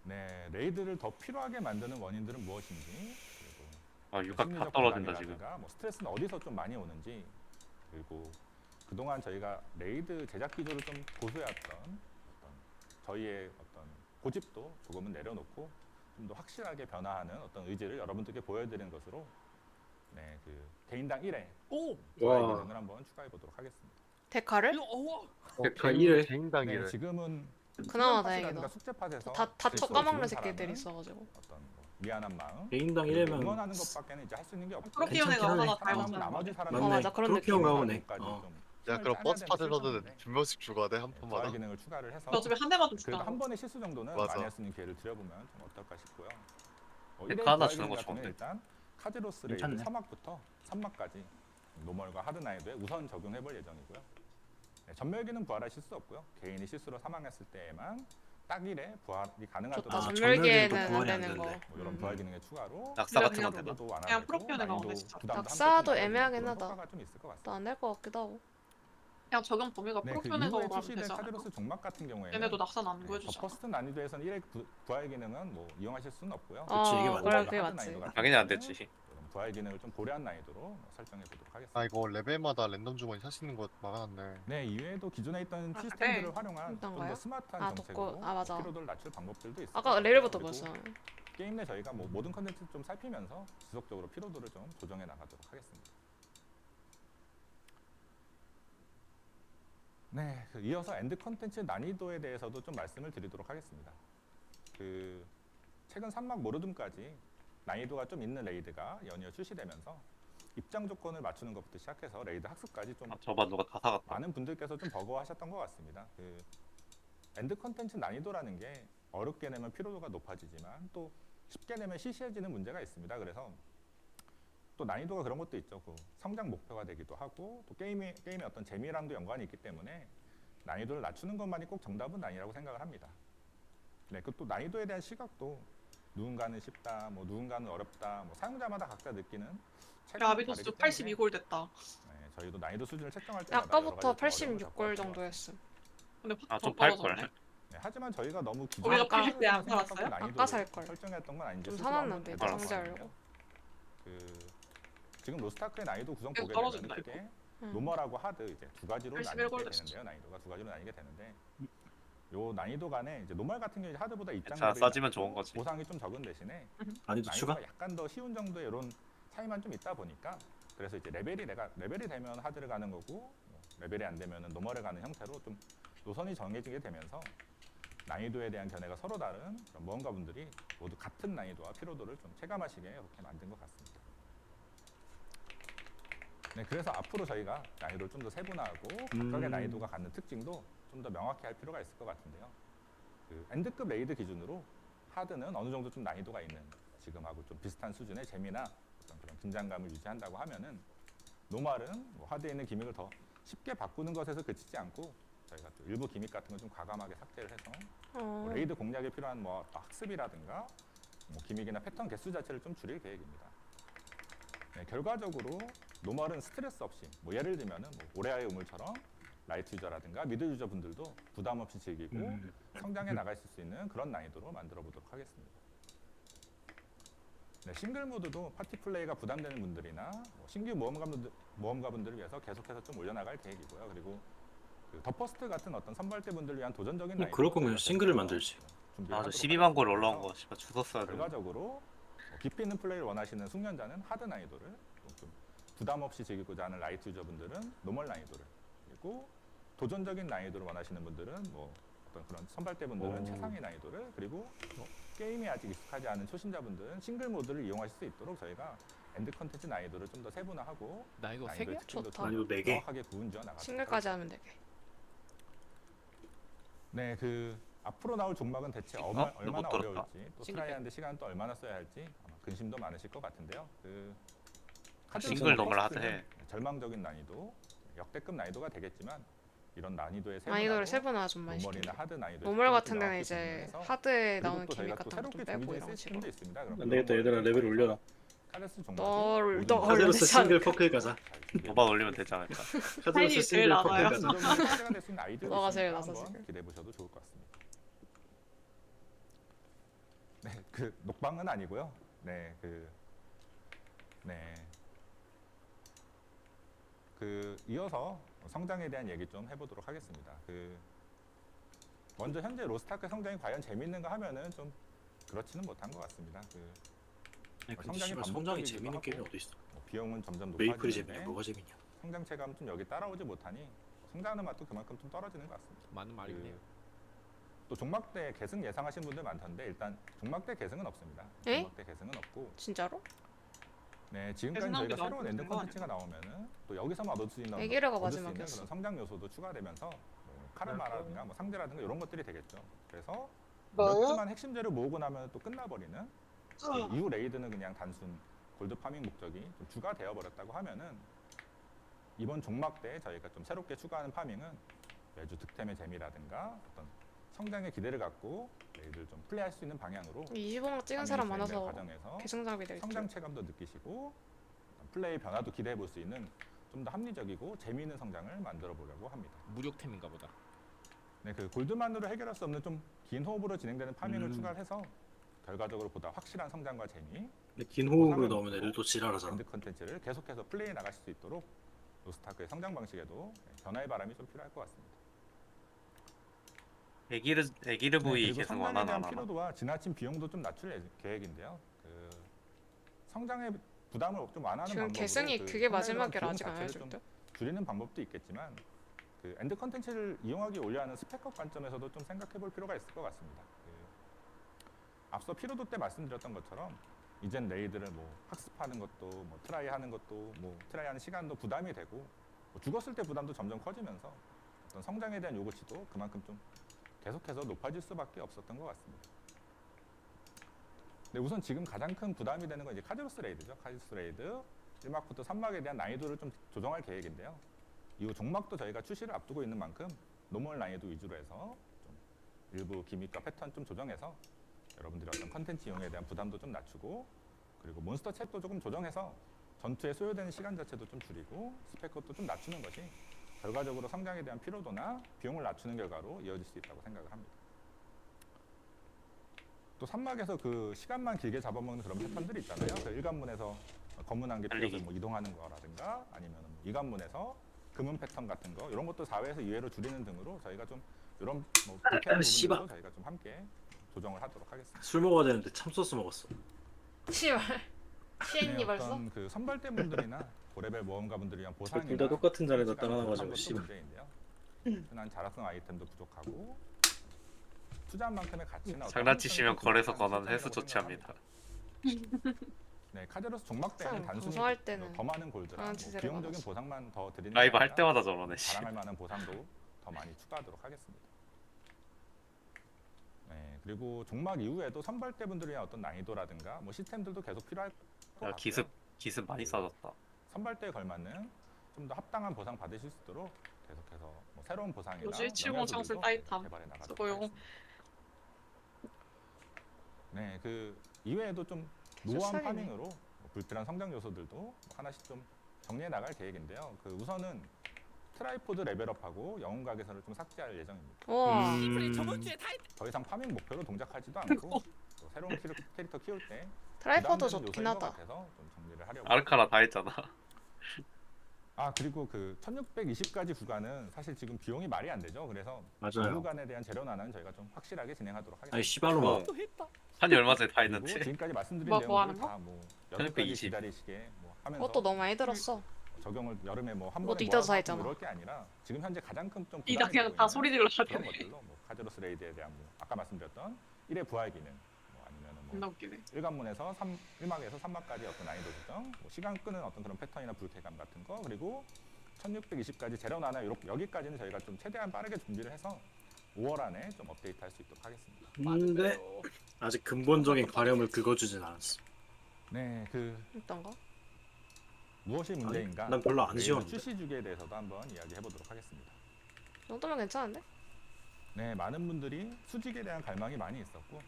네, 레이드를 더 필요하게 만드는 원인들은 무엇인지 그리고 아, 육각 다 심리적 떨어진다 지금. 부담이라든가 스트레스는 어디서 좀 많이 오는지 그리고 그동안 저희가 레이드 제작 기조를 좀 고수해왔던 저희의 어떤 고집도 조금은 내려놓고 좀 더 확실하게 변화하는 어떤 의지를 여러분들께 보여드리는 것으로 네, 개인당 1회 오. 좋아요 와. 기능을 한번 추가해 보도록 하겠습니다. 데카를? 어와. 데카 1회. 개인당이래. 네, 지금은 그나마 수면 다행이다. 팟이라든가 숙제 팟에서 다 실수로 까먹는 죽은 새끼들이 사람은 있어가지고. 어떤 미안한 마음 개인당 응원하는 1회면 것밖에는 이제 할 수 있는 게 없고 프로키온 애가 괜찮긴 하나 하네. 다 사람은 해봤잖아. 나머지 사람이 맞네. 맞아, 그런 그렇게 형 느낌. 나오네. 야 그럼 버스 파트너는 두 명씩 죽어야 돼 한 좋아요 판마다? 기능을 추가를 해서 어차피 한 대만 좀 그래도 주다. 한 번의 실수 정도는 맞아. 많이 할 수 있는 기회를 드려보면 좀 어떨까 싶고요. 데카 일회 하나 좋아요 주는 거 기능 같은 경우는 좋은데. 일단 카제로스 레이드 괜찮네. 서막부터 3막까지 노멀과 하드 난이도에 우선 적용해볼 예정이고요. 네, 전멸기는 부활하실 수 없고요. 개인이 실수로 사망했을 때에만 딱 1회 부활이 가능하도록 좋다. 아, 전멸기에는 전멸기에도 안 부활이 안 되는 거. 된대. 뭐 이런 부활 기능의 추가로 낙사 같은 그냥 건 되나? 그냥 프로피언에 나오네, 진짜. 낙사도 애매하긴 하다. 효과가 좀 있을 것 같습니다. 또 안 될 것 같기도 하고. 그냥 적용 범위가 네, 그 프로편에서 이후에 오라면 출시된 되잖아. 카제로스 종막 같은 경우에는 얘네도 낙산 안 더 구해주잖아. 퍼스트 난이도에서는 1회 부활 기능은 뭐 이용하실 수는 없고요. 그치, 이게 맞네. 그래 그게 하드 맞지. 난이도 같은 당연히 안 경우는 됐지. 이런 부활 기능을 좀 고려한 난이도로 설정해 보도록 하겠습니다. 아 이거 레벨마다 랜덤 주머니 살 수 있는 거 막아놨네. 네, 이외에도 기존에 있던 아, 시스템들을 그래? 활용한 좀 어떤가요? 더 스마트한 아, 정책으로 독고- 아, 맞아. 피로도를 낮출 방법들도 있어요. 아까 레일부터 그리고 봤어. 게임 내 저희가 뭐 모든 컨텐츠 좀 살피면서 지속적으로 피로도를 좀 조정해 나가도록 하겠습니다. 네, 이어서 엔드 컨텐츠 난이도에 대해서도 좀 말씀을 드리도록 하겠습니다. 최근 3막 모르둠까지 난이도가 좀 있는 레이드가 연이어 출시되면서 입장 조건을 맞추는 것부터 시작해서 레이드 학습까지 좀 아, 저반 누가 다 사갔다. 많은 분들께서 좀 버거워하셨던 것 같습니다. 엔드 컨텐츠 난이도라는 게 어렵게 내면 피로도가 높아지지만 또 쉽게 내면 시시해지는 문제가 있습니다. 그래서 또 난이도가 그런 것도 있죠. 성장 목표가 되기도 하고 또 게임의 어떤 재미랑도 연관이 있기 때문에 난이도를 낮추는 것만이 꼭 정답은 아니라고 생각을 합니다. 네, 그 또 난이도에 대한 시각도 누군가는 쉽다, 뭐 누군가는 어렵다, 뭐 사용자마다 각자 느끼는 체감이 야, 아비도스 다르기 때문에 82골 됐다. 네, 저희도 난이도 수준을 책정할 때마다 아까부터 여러 가지 좀 어려움을 겪고 86골 왔던 정도 것 했음. 근데 아, 더 좀 팔걸. 떨어졌네. 네, 하지만 저희가 너무 우리가 아까- PVP 안 팔았어요? 아까 살 걸. 설정했던 건 아닌지 좀 스스로 한번 사놨는데, 되돌아보았거든요. 상자하려고. 지금 로스타크의 난이도 구성 계속 보게 되면 떨어진다, 크게 응. 노멀하고 하드 이제 두 가지로 81골 나뉘게 됐어. 되는데요. 난이도가 두 가지로 나뉘게 되는데 요 난이도 간에 이제 노멀 같은 경우에 하드보다 입장 자, 레벨이 싸지면 낮고 좋은 거지. 보상이 좀 적은 대신에 난이도 추가? 난이도가 약간 더 쉬운 정도의 이런 차이만 좀 있다 보니까 그래서 이제 레벨이 되면 하드를 가는 거고 레벨이 안 되면 노멀을 가는 형태로 좀 노선이 정해지게 되면서 난이도에 대한 견해가 서로 다른 그런 모험가분들이 모두 같은 난이도와 피로도를 좀 체감하시게 이렇게 만든 것 같습니다. 네, 그래서 앞으로 저희가 난이도를 좀 더 세분화하고 각각의 난이도가 갖는 특징도 좀 더 명확히 할 필요가 있을 것 같은데요. 엔드급 레이드 기준으로 하드는 어느 정도 좀 난이도가 있는 지금하고 좀 비슷한 수준의 재미나 어떤 그런 긴장감을 유지한다고 하면은 노멀은 뭐 하드에 있는 기믹을 더 쉽게 바꾸는 것에서 그치지 않고 저희가 또 일부 기믹 같은 걸 좀 과감하게 삭제를 해서 뭐 레이드 공략에 필요한 뭐 학습이라든가 뭐 기믹이나 패턴 개수 자체를 좀 줄일 계획입니다. 네, 결과적으로 노멀은 스트레스 없이 뭐 예를 들면은 뭐 올해의 우물처럼 라이트 유저라든가 미드 유저 분들도 부담 없이 즐기고 성장해 나가실 수 있는 그런 난이도로 만들어 보도록 하겠습니다. 네, 싱글 모드도 파티 플레이가 부담되는 분들이나 뭐 신규 모험가분들을 위해서 계속해서 좀 올려나갈 계획이고요. 그리고 더퍼스트 같은 어떤 선발대 분들을 위한 도전적인 난이도 그럴 거면 싱글을 만들지. 아, 저 12만 골 올라온 거 씨발 죽었어야 돼. 결과적으로 깊이 있는 플레이를 원하시는 숙련자는 하드 난이도를 좀 부담 없이 즐기고자 하는 라이트 유저분들은 노멀 난이도를 그리고 도전적인 난이도를 원하시는 분들은 뭐 어떤 그런 선발대 분들은 오. 최상위 난이도를 그리고 뭐 게임에 아직 익숙하지 않은 초심자분들은 싱글 모드를 이용하실 수 있도록 저희가 엔드 컨텐츠 난이도를 좀 더 세분화하고 나 이거 세 난이도의 개? 특징도 좋다. 좀 난이도 네 개. 명확하게 구분지어 나가도록 싱글까지 하면 되게. 네, 앞으로 나올 종막은 대체 이거? 얼마나 이거 못 들었다. 어려울지 또 싱글 트라이하는데 시간 또 얼마나 써야 할지 아마 근심도 많으실 것 같은데요. 카드 싱글 종목 너무 코스는 하드해. 절망적인 난이도, 역대급 난이도가 되겠지만 이런 난이도의 난이도를 세분화로 세분화 좀 많이 노멀이나 시키네. 하드 난이도 노멀 같은 데는 이제 하드에 나오는 기믹 같은 거 좀 빼고 이런 거 시스템도 치고. 있습니다. 그럼 안 되겠다, 얘들아. 레벨 올려라. 카데스 종목이 널 모든 널 카제로스 올리지 싱글 않을까. 퍼클 가자. 도박 올리면 되지 않을까? 카제로스 제일 싱글 나와요. 퍼클 가자. 화제가 될 수 있는 아이디어 너가 제일 있으니까 나서 한번 지금. 기대해 보셔도 좋을 것 같습니다. 네, 녹방은 아니고요. 네, 이어서 성장에 대한 얘기 좀 해보도록 하겠습니다. 먼저 현재 로스타크 성장이 과연 재밌는가 하면은 좀 그렇지는 못한 것 같습니다. 아니, 근데 성장이 씨발 성장이 반복적이기도 재밌는 하고, 게임이 어디 있어? 비용은 점점 메이플이 재밌냐? 높아지는데 뭐가 재밌냐? 성장 체감은 좀 여기 따라오지 못하니 성장하는 맛도 그만큼 좀 떨어지는 것 같습니다. 맞는 말이네요. 또 종막대 계승 예상하시는 분들 많던데 일단 종막대 계승은 없습니다. 에? 종막대 계승은 없고 진짜로? 네, 지금까지 계승 저희가 나오기도 새로운 엔드 하는 거 컨텐츠가 나오면은 또 여기서만 얻을 수 있는 애기르가 얻을 수 있는 마지막이었어. 그런 성장 요소도 추가되면서 카르마라든가 뭐 상대라든가 이런 것들이 되겠죠. 그래서 몇 주만 핵심제를 모으고 나면 또 끝나버리는 이후 레이드는 그냥 단순 골드 파밍 목적이 좀 추가되어 버렸다고 하면은 이번 종막 때 저희가 좀 새롭게 추가하는 파밍은 매주 득템의 재미라든가 어떤 성장의 기대를 갖고 레이드를 좀 플레이할 수 있는 방향으로 25만 찍은 사람 파밍을 진행되는 많아서 과정에서 계정 장비 될 성장 듯. 체감도 느끼시고 플레이 변화도 기대해 볼 수 있는 좀 더 합리적이고 재미있는 성장을 만들어 보려고 합니다. 무력템인가 보다. 네, 그 골드만으로 해결할 수 없는 좀 긴 호흡으로 진행되는 파밍을 음. 추가해서 결과적으로 보다 확실한 성장과 재미, 근데 긴 호흡으로 넣으면 애들 또 지랄하잖아. 엔드 컨텐츠를 계속해서 플레이해 나가실 수 있도록 로스타크의 성장 방식에도 변화의 바람이 좀 필요할 것 같습니다. 에기르보이 그리고 계속 성장에 원하나 대한 안 하나? 피로도와 지나친 비용도 좀 낮출 계획인데요. 그 성장의 부담을 좀 완화하는 지금 방법으로 계승이 그 그게 성장에 대한 마지막이라 비용 아직 안 자체를 해줄 좀 듯? 줄이는 방법도 있겠지만 그 엔드 컨텐츠를 이용하기 올려하는 스펙업 관점에서도 좀 생각해 볼 필요가 있을 것 같습니다. 앞서 피로도 때 말씀드렸던 것처럼 이젠 레이드를 뭐 학습하는 것도 뭐 트라이하는 것도 뭐 트라이하는 시간도 부담이 되고 뭐 죽었을 때 부담도 점점 커지면서 어떤 성장에 대한 요구치도 그만큼 좀 계속해서 높아질 수밖에 없었던 것 같습니다. 네, 우선 지금 가장 큰 부담이 되는 건 이제 카제로스 레이드죠. 카제로스 레이드 1막부터 3막에 대한 난이도를 좀 조정할 계획인데요. 이후 종막도 저희가 출시를 앞두고 있는 만큼 노멀 난이도 위주로 해서 좀 일부 기믹과 패턴 좀 조정해서 여러분들이 어떤 컨텐츠 이용에 대한 부담도 좀 낮추고 그리고 몬스터 챗도 조금 조정해서 전투에 소요되는 시간 자체도 좀 줄이고 스펙업도 좀 낮추는 것이 결과적으로 성장에 대한 피로도나 비용을 낮추는 결과로 이어질 수 있다고 생각을 합니다. 또 3막에서 그 시간만 길게 잡아먹는 그런 패턴들이 있잖아요. 그 1관문에서 검은 한개 피어서 뭐 이동하는 거라든가 아니면 2관문에서 금은 패턴 같은 거 이런 것도 4회에서 2회로 줄이는 등으로 저희가 좀 이런 뭐 불쾌한 씨발. 부분들도 저희가 좀 함께 조정을 하도록 하겠습니다. 술 먹어야 되는데 참소스 먹었어. 씨발. 취했니 네, 벌써? 어떤 그 선발대 분들이나 고레벨 모험가분들을 위한 보상이나 둘다 똑같은 자리에다 시간을 따라놔가지고, 것도 씨발. 문제인데요. 흔한 자락성 아이템도 부족하고 투자한 만큼의 가치나 어떤 장난치시면 합리성이 거래소 부족한 권한 회수 실정이라고 조치합니다. 네, 카제로스 종막 때는 참, 단순히 방송할 때는 더 많은 골드랑 장난치 뭐 제대로 비용적인 받았어. 보상만 더 드리는 라이브 게 할 아니라 때마다 저러네. 씨. 자랑할 만한 보상도 더 많이 추가하도록 하겠습니다. 네, 그리고 종막 이후에도 선발대 분들의 어떤 난이도라든가 뭐 시스템들도 계속 필요할 것 야, 같고요. 기습 많이 싸졌다. 선발대에 걸맞는 좀 더 합당한 보상 받으실 수 있도록 계속해서 뭐 새로운 보상이나 뭐지? 70 영양소들도 창술 따이탐. 개발해 나가도록 수고용. 하겠습니다. 네, 그 이외에도 좀 노안 실살이네. 파밍으로 뭐 불필요한 성장 요소들도 하나씩 좀 정리해 나갈 계획인데요. 그 우선은 트라이포드 레벨업하고 영웅 가게선을 좀 삭제할 예정입니다. 와. 더 이상 파밍 목표로 동작하지도 않고 또 새로운 캐릭터 키울 때 트라이퍼도 부담되는 좋긴 요소인 것 하다. 같아서 좀 정리를 하려고. 아르카나 다 했잖아. 아 그리고 그 1620까지 구간은 사실 지금 비용이 말이 안 되죠. 그래서 그 맞아요. 구간에 대한 재료난은 저희가 좀 확실하게 진행하도록 하겠습니다. 아니 씨발로마. 어. 한이 얼마 전에 다 그리고 했는데. 지금까지 말씀드린 뭐 하는 내용들 거? 다뭐 여름까지 1620. 기다리시게 뭐 하면서 그것도 너무 많이 들었어. 적용을 여름에 뭐 한 너도 번에 이따 다 모아서 했잖아. 이럴 게 아니라 지금 현재 가장 큰좀 이다 그냥 다 소리 질러 그런 하네. 것들로 뭐 카제로스 레이드에 대한 뭐 아까 말씀드렸던 1회 부활 기능 뭐 아니면은 뭐 존나 웃기네. 1관문에서 1막에서 3막까지 어떤 난이도 조정, 뭐 시간 끄는 어떤 그런 패턴이나 불쾌감 같은 거 그리고 1620까지 재련하나 여기까지는 저희가 좀 최대한 빠르게 준비를 해서 5월 안에 좀 업데이트할 수 있도록 하겠습니다. 근데 아직 근본적인 가렴을 긁어주진 않았어. 네, 그 어떤가? 무엇이 문제인가? 난 별로 안 레이더 지웠는데. 출시 주기에 대해서도 한번 이야기해 보도록 하겠습니다. 이 정도면 괜찮은데? 네, 많은 분들이 수직에 대한 갈망이 많이 있었고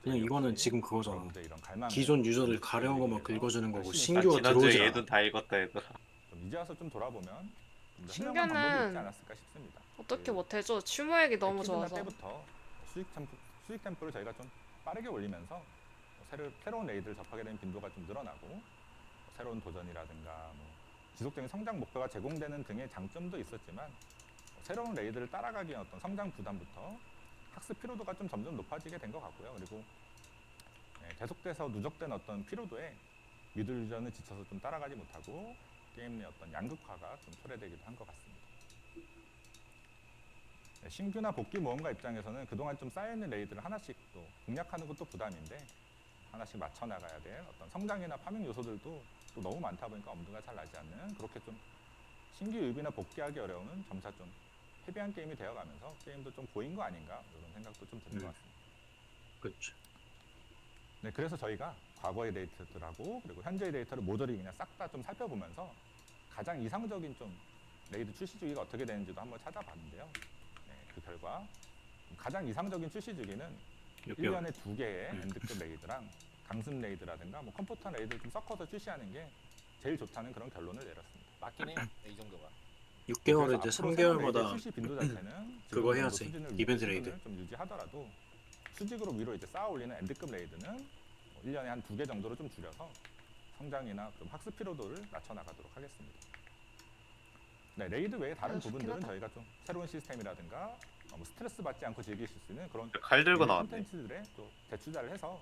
그냥 이거는 지금 그거잖아. 여러분들 이런 갈망을 기존 유저들 가려운 것만 수직에 긁어주는 거고 열심히 나 신규가 지난주에 들어오지 얘도 않아. 다 읽었다 얘들아. 좀 이제 와서 좀 돌아보면 좀더 신규는 현명한 방법이 있지 않았을까 싶습니다. 어떻게 그 못해줘? 추모액이 너무 액티브나 좋아서. 때부터 수익 템포를 저희가 좀 빠르게 올리면서 새로운 레이드를 접하게 되는 빈도가 좀 늘어나고 새로운 도전이라든가 뭐 지속적인 성장 목표가 제공되는 등의 장점도 있었지만 새로운 레이드를 따라가기 위한 어떤 성장 부담부터 학습 피로도가 좀 점점 높아지게 된 것 같고요. 그리고 계속돼서 누적된 어떤 피로도에 미들 유저는 지쳐서 좀 따라가지 못하고 게임 내 어떤 양극화가 좀 초래되기도 한 것 같습니다. 신규나 복귀 모험가 입장에서는 그동안 좀 쌓여있는 레이드를 하나씩 또 공략하는 것도 부담인데 하나씩 맞춰 나가야 될 어떤 성장이나 파밍 요소들도 또 너무 많다 보니까 엄두가 잘 나지 않는 그렇게 좀 신규 유비나 복귀하기 어려운 점차 좀 헤비한 게임이 되어가면서 게임도 좀 보인 거 아닌가 이런 생각도 좀 드는 것 같습니다. 그렇죠. 네, 그래서 저희가 과거의 데이터들하고 그리고 현재의 데이터를 모조리 그냥 싹 다 좀 살펴보면서 가장 이상적인 좀 레이드 출시 주기가 어떻게 되는지도 한번 찾아봤는데요. 네, 그 결과 가장 이상적인 출시 주기는 6개월. 1년에 2개의 엔드급 레이드랑 강습 레이드라든가 뭐 컴포터 레이드를 좀 섞어서 출시하는 게 제일 좋다는 그런 결론을 내렸습니다. 맞긴 해. 이 정도가. 6개월에 이제 그래서 앞으로 새로운 레이드 3개월마다 출시 빈도 자체는 그거 지금 해야지. 수준을 이벤트 수준을 레이드. 좀 유지하더라도 수직으로 위로 이제 쌓아 올리는 엔드급 레이드는 뭐 1년에 한 2개 정도로 좀 줄여서 성장이나 좀 학습 피로도를 낮춰 나가도록 하겠습니다. 네, 레이드 외에 다른 좋긴 부분들은 하다. 저희가 좀 새로운 시스템이라든가 뭐 스트레스 받지 않고 즐기실 수 있는 그런 칼 들고 게임 나왔네. 콘텐츠들에 또 대투자를 해서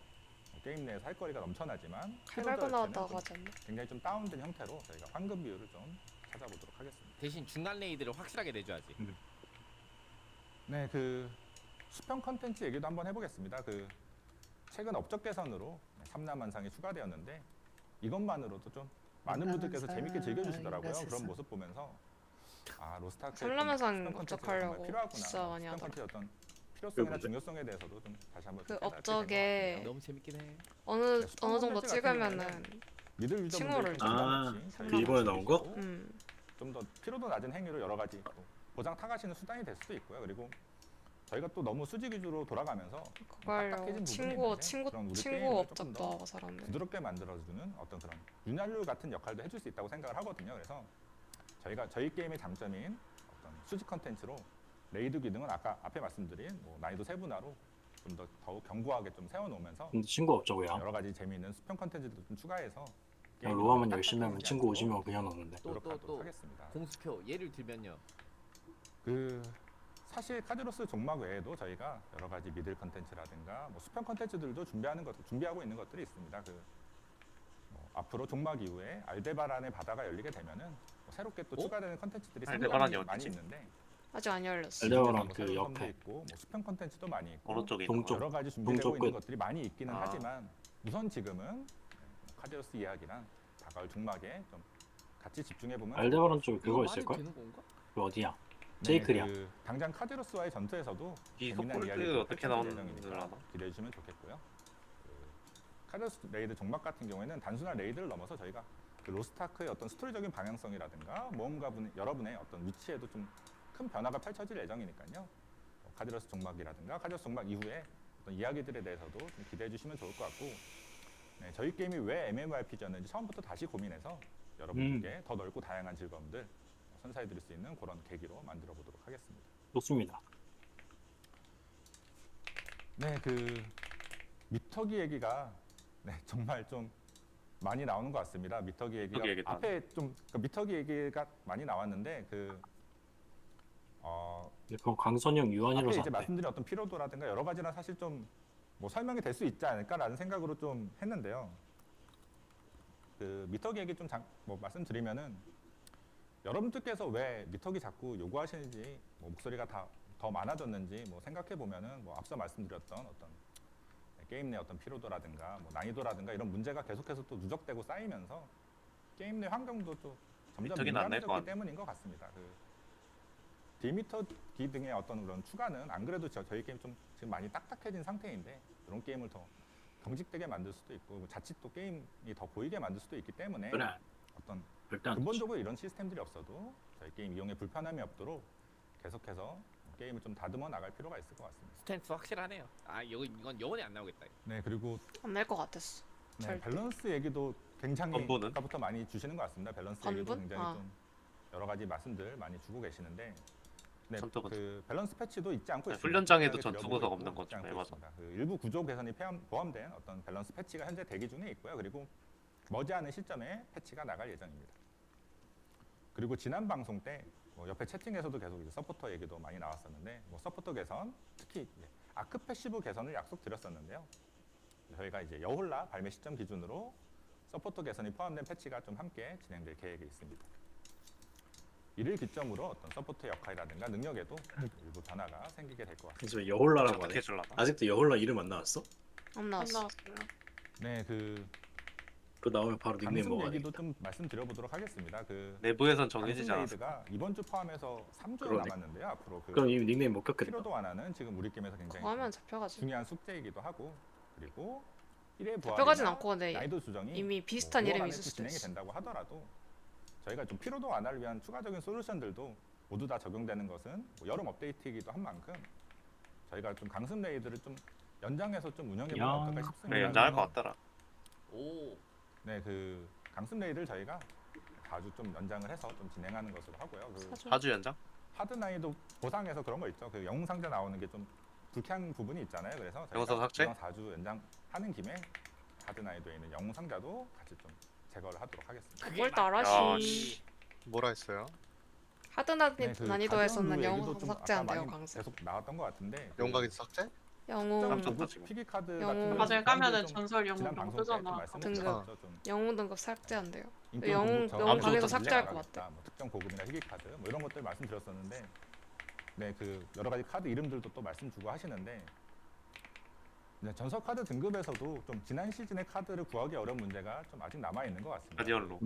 게임 내에서 할 거리가 넘쳐나지만 칼 피로도 갈고 나왔다고 자체는 하지 않나? 굉장히 좀 다운된 형태로 저희가 황금 비율을 좀 찾아보도록 하겠습니다. 대신 중간 레이드를 확실하게 내줘야지. 네, 그 수평 컨텐츠 얘기도 한번 해보겠습니다. 그 최근 업적 개선으로 삼라만상이 추가되었는데 이것만으로도 좀 많은 분들께서 재밌게 즐겨주시더라고요. 그런 모습 보면서 아 로스트아크 삼라만상 업적하려고 진짜 많이 수평 하더라. 컨텐츠 어떤 필요성이나 뭔데? 중요성에 대해서도 좀 다시 한번 그 좀 깨닫게 업적에 된 것 같아요. 너무 재밌긴 해. 어느 네, 수평 정도 콘텐츠 같은 찍으면은 미들 칭호를 유저분들 아, 그 이번에 나온 거? 좀더 피로도 낮은 행위로 여러 가지 또 보장 타가시는 수단이 될 수도 있고요. 그리고 저희가 또 너무 수직 위주로 돌아가면서 그거 하려고 딱딱해진 친구 부분이 있는데 그런 우리 친구 게임을 조금 업적도 더 하고 사람들. 부드럽게 만들어주는 어떤 그런 윤활유 같은 역할도 해줄 수 있다고 생각을 하거든요. 그래서 저희가 저희 게임의 장점인 어떤 수직 컨텐츠로 레이드 기능은 아까 앞에 말씀드린 뭐 난이도 세분화로 좀 더 더욱 견고하게 좀 세워놓으면서 근데 친구 없자고요. 여러 가지 재미있는 수평 컨텐츠도 좀 추가해서 그냥 게임이 로아만 더 열심히 하면 딱딱해지지 친구 않도록 50명 그냥 넣는데. 노력하도록 하겠습니다. 공수표 예를 들면요. 그 사실 카드로스 종막 외에도 저희가 여러 가지 미들 컨텐츠라든가 뭐 수평 컨텐츠들도 준비하고 있는 것들이 있습니다. 그 앞으로 종막 이후에 알데바란의 바다가 열리게 되면은 뭐 새롭게 또 추가되는 컨텐츠들이 알데바란이 상당히 많이 어디지? 있는데 아직 안 열렸어. 알데바란 뭐 그 새로운 섬도 옆에. 있고 뭐 수평 컨텐츠도 많이 있고 오른쪽에 있는 동쪽. 거. 여러 가지 준비되고 동쪽 있는 끝. 것들이 많이 있기는 아. 하지만 우선 지금은 카드로스 이야기랑 다가올 종막에 좀 같이 집중해 보면 알데바란 쪽에 그거 이거 있을걸? 말해도 되는 건가? 그 어디야? 네, 제이클이야. 그 당장 카드로스와의 전투에서도 이 재미난 속골드 이야기를 어떻게 펼쳐질 나오는 예정이니까 줄 아나? 기대해 주시면 좋겠고요. 그 카드로스 레이드 종막 같은 경우에는 단순한 레이드를 넘어서 저희가 그 로스트아크의 어떤 스토리적인 방향성이라든가 모험가 여러분의 어떤 위치에도 좀 큰 변화가 펼쳐질 예정이니까요. 카드로스 종막이라든가 카드로스 종막 이후에 어떤 이야기들에 대해서도 좀 기대해 주시면 좋을 것 같고 네, 저희 게임이 왜 MMORPG였는지 처음부터 다시 고민해서 여러분들께 더 넓고 다양한 즐거움들 선사해 드릴 수 있는 그런 계기로 만들어 보도록 하겠습니다. 좋습니다. 네, 그 미터기 얘기가 네, 정말 좀 많이 나오는 것 같습니다. 미터기 얘기가 미터기 얘기도 앞에 좀 미터기 얘기가 많이 나왔는데 그럼 강선영 유한이로 앞에 이제 샀대. 말씀드린 어떤 피로도라든가 여러 가지나 사실 좀 뭐 설명이 될 수 있지 않을까라는 생각으로 좀 했는데요. 그 미터기 얘기 좀 뭐 말씀드리면은 여러분들께서 왜 미터기 자꾸 요구하시는지 뭐 목소리가 더 많아졌는지 뭐 생각해 보면은 뭐 앞서 말씀드렸던 어떤 게임 내 어떤 피로도라든가 뭐 난이도라든가 이런 문제가 계속해서 또 누적되고 쌓이면서 게임 내 환경도 또 점점 미터기는 안낼것 민감해졌기 같네. 때문인 것 같습니다. 디미터기 등의 어떤 그런 추가는 안 그래도 저희 게임 좀 지금 많이 딱딱해진 상태인데 이런 게임을 더 경직되게 만들 수도 있고 뭐 자칫 또 게임이 더 보이게 만들 수도 있기 때문에 그래. 어떤 일단 근본적으로 이런 시스템들이 없어도 저희 게임 이용에 불편함이 없도록 계속해서 게임을 좀 다듬어 나갈 필요가 있을 것 같습니다. 스탠스 확실하네요. 아 이건 영원히 안 나오겠다. 네, 그리고 안 낼 것 같았어. 네, 절대. 밸런스 얘기도 굉장히 건보는? 아까부터 많이 주시는 것 같습니다. 밸런스 얘기도 건분? 굉장히 아. 좀 여러 가지 말씀들 많이 주고 계시는데 네, 전투 그 밸런스 패치도 있지 않고 네, 있습니다. 훈련장에도 편하게 전투 드려보고 구석 있고 없는 것 있지 않고 중에 맞아. 있습니다. 그 일부 구조 개선이 포함된 어떤 밸런스 패치가 현재 대기 중에 있고요. 그리고 머지않은 시점에 패치가 나갈 예정입니다. 그리고 지난 방송 때뭐 옆에 채팅에서도 계속 이제 서포터 얘기도 많이 나왔었는데 뭐 서포터 개선, 특히 이제 아크 패시브 개선을 약속드렸었는데요. 저희가 이제 여홀라 발매 시점 기준으로 서포터 개선이 포함된 패치가 좀 함께 진행될 계획이 있습니다. 이를 기점으로 어떤 서포터 역할이라든가 능력에도 일부 변화가 생기게 될 것 같습니다. 그래서 여홀라라고 하네. 어떻게 해줄라나? 아직도 여홀라 이름 안 나왔어? 안 안 나왔어. 나왔어요. 네, 그 그 나오면 바로 닉네임 강습 먹어야 얘기도 돼. 좀 말씀드려보도록 하겠습니다. 그 내부에선 정해지지 강습 않았어. 레이드가 이번 주 포함해서 3주 그러네. 남았는데요. 앞으로 그 그럼 이미 닉네임 못 켰겠다. 피로도 완화는 지금 우리 게임에서 굉장히 그거 하면 잡혀가지고. 중요한 숙제이기도 하고 그리고 1회 잡혀가진 부활이나 않고 근데 난이도 조정이 이미 비슷한 뭐 5월 이름이 안에 있을 수도 진행이 있어. 된다고 하더라도 저희가 좀 피로도 완화를 위한 추가적인 솔루션들도 모두 다 적용되는 것은 뭐 여름 업데이트이기도 한 만큼 저희가 좀 강습 레이드를 좀 연장해서 좀 운영해 보면 야, 어떨까 싶습니다. 그래 연장할 것 그래서 같더라. 오. 네, 그 강습 레이드를 저희가 자주 좀 연장을 해서 좀 진행하는 것으로 하고요. 그 사줘. 4주 연장? 하드 난이도 보상에서 그런 거 있죠. 그 영웅 상자 나오는 게 좀 불쾌한 부분이 있잖아요. 그래서 영웅 저희가 삭제? 이번 4주 연장하는 김에 하드 난이도에 있는 영웅 상자도 같이 좀 제거를 하도록 하겠습니다. 그게 뭘 야, 따라시. 뭐라 했어요? 하드 네, 그 난이도에서는 가디언 루 영웅 얘기도 좀 삭제한대요 아까 많이 강습. 계속 나왔던 것 같은데 영광이 삭제? 영웅 깜짝- 고급 피기 카드 영웅. 같은 경우는 맞아요. 까면은 좀 전설 영웅 지난 이런 방송 거 때좀 뜨잖아. 말씀을 등급. 드렸죠. 좀 영웅 등급 삭제한대요. 인기 영웅- 고급 저 영웅 아무것도 가게에서 좀 삭제할 것 밀려나가겠다. 뭐 특정 고급이나 희귀 카드 뭐 이런 것들 말씀드렸었는데 네, 그 여러 가지 카드 이름들도 또 말씀 주고 하시는데 네, 전설 카드 등급에서도 좀 지난 시즌의 카드를 구하기 어려운 문제가 좀 아직 남아 있는 것 같습니다. 가디언로.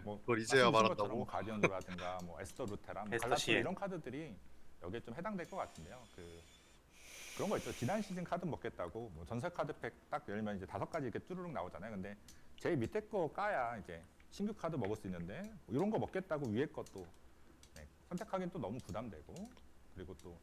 뭐 그걸 이제야 말씀 주신 것처럼 말한다고? 뭐 가디언즈라든가 뭐 에스더 루테라, 뭐 에스더 갈라스 시엔. 이런 카드들이 여기에 좀 해당될 것 같은데요. 그런 거 있죠. 지난 시즌 카드 먹겠다고 뭐 전설 카드 팩 딱 열면 이제 5가지 이렇게 쭈루룩 나오잖아요. 근데 제일 밑에 거 까야 이제 신규 카드 먹을 수 있는데 뭐 이런 거 먹겠다고 위에 것도 네, 선택하기는 또 너무 부담되고 그리고 또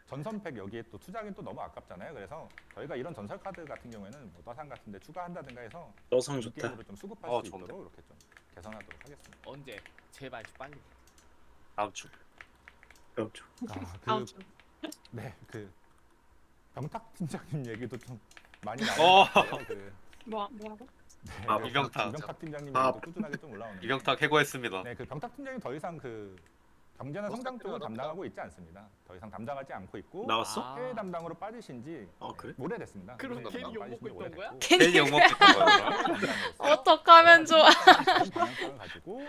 전선 팩 여기에 또 투자하기는 또 너무 아깝잖아요. 그래서 저희가 이런 전설 카드 같은 경우에는 뭐 떠상 같은데 추가한다든가 해서 떠상 이 좋다. 게임으로 좀 수급할 수 좋은데. 있도록 이렇게 좀 개선하도록 하겠습니다. 언제? 제발 빨리. 다음 주. 그렇죠. 다음 주. 네, 그 병탁 팀장님 얘기도 좀 많이 어. 나오는데요. 뭐라고? 네, 아, 그 이병탁. 이병탁 팀장님 아. 얘기도 꾸준하게 좀 올라오는데. 이병탁 해고했습니다. 네, 그 병탁 팀장님 더 이상 그 경제나 뭐 성장 쪽을 어렵다. 담당하고 있지 않습니다. 더 이상 담당하지 않고 있고 나왔어? 아. 해외 담당으로 빠지신 지 그래? 오래됐습니다. 그럼 해외 괜히 담당 욕먹고 빠지신 지 있던 거야? 오래됐고. 괜히 욕먹겠던 거야. 어떡하면 좋아. 방향성을 가지고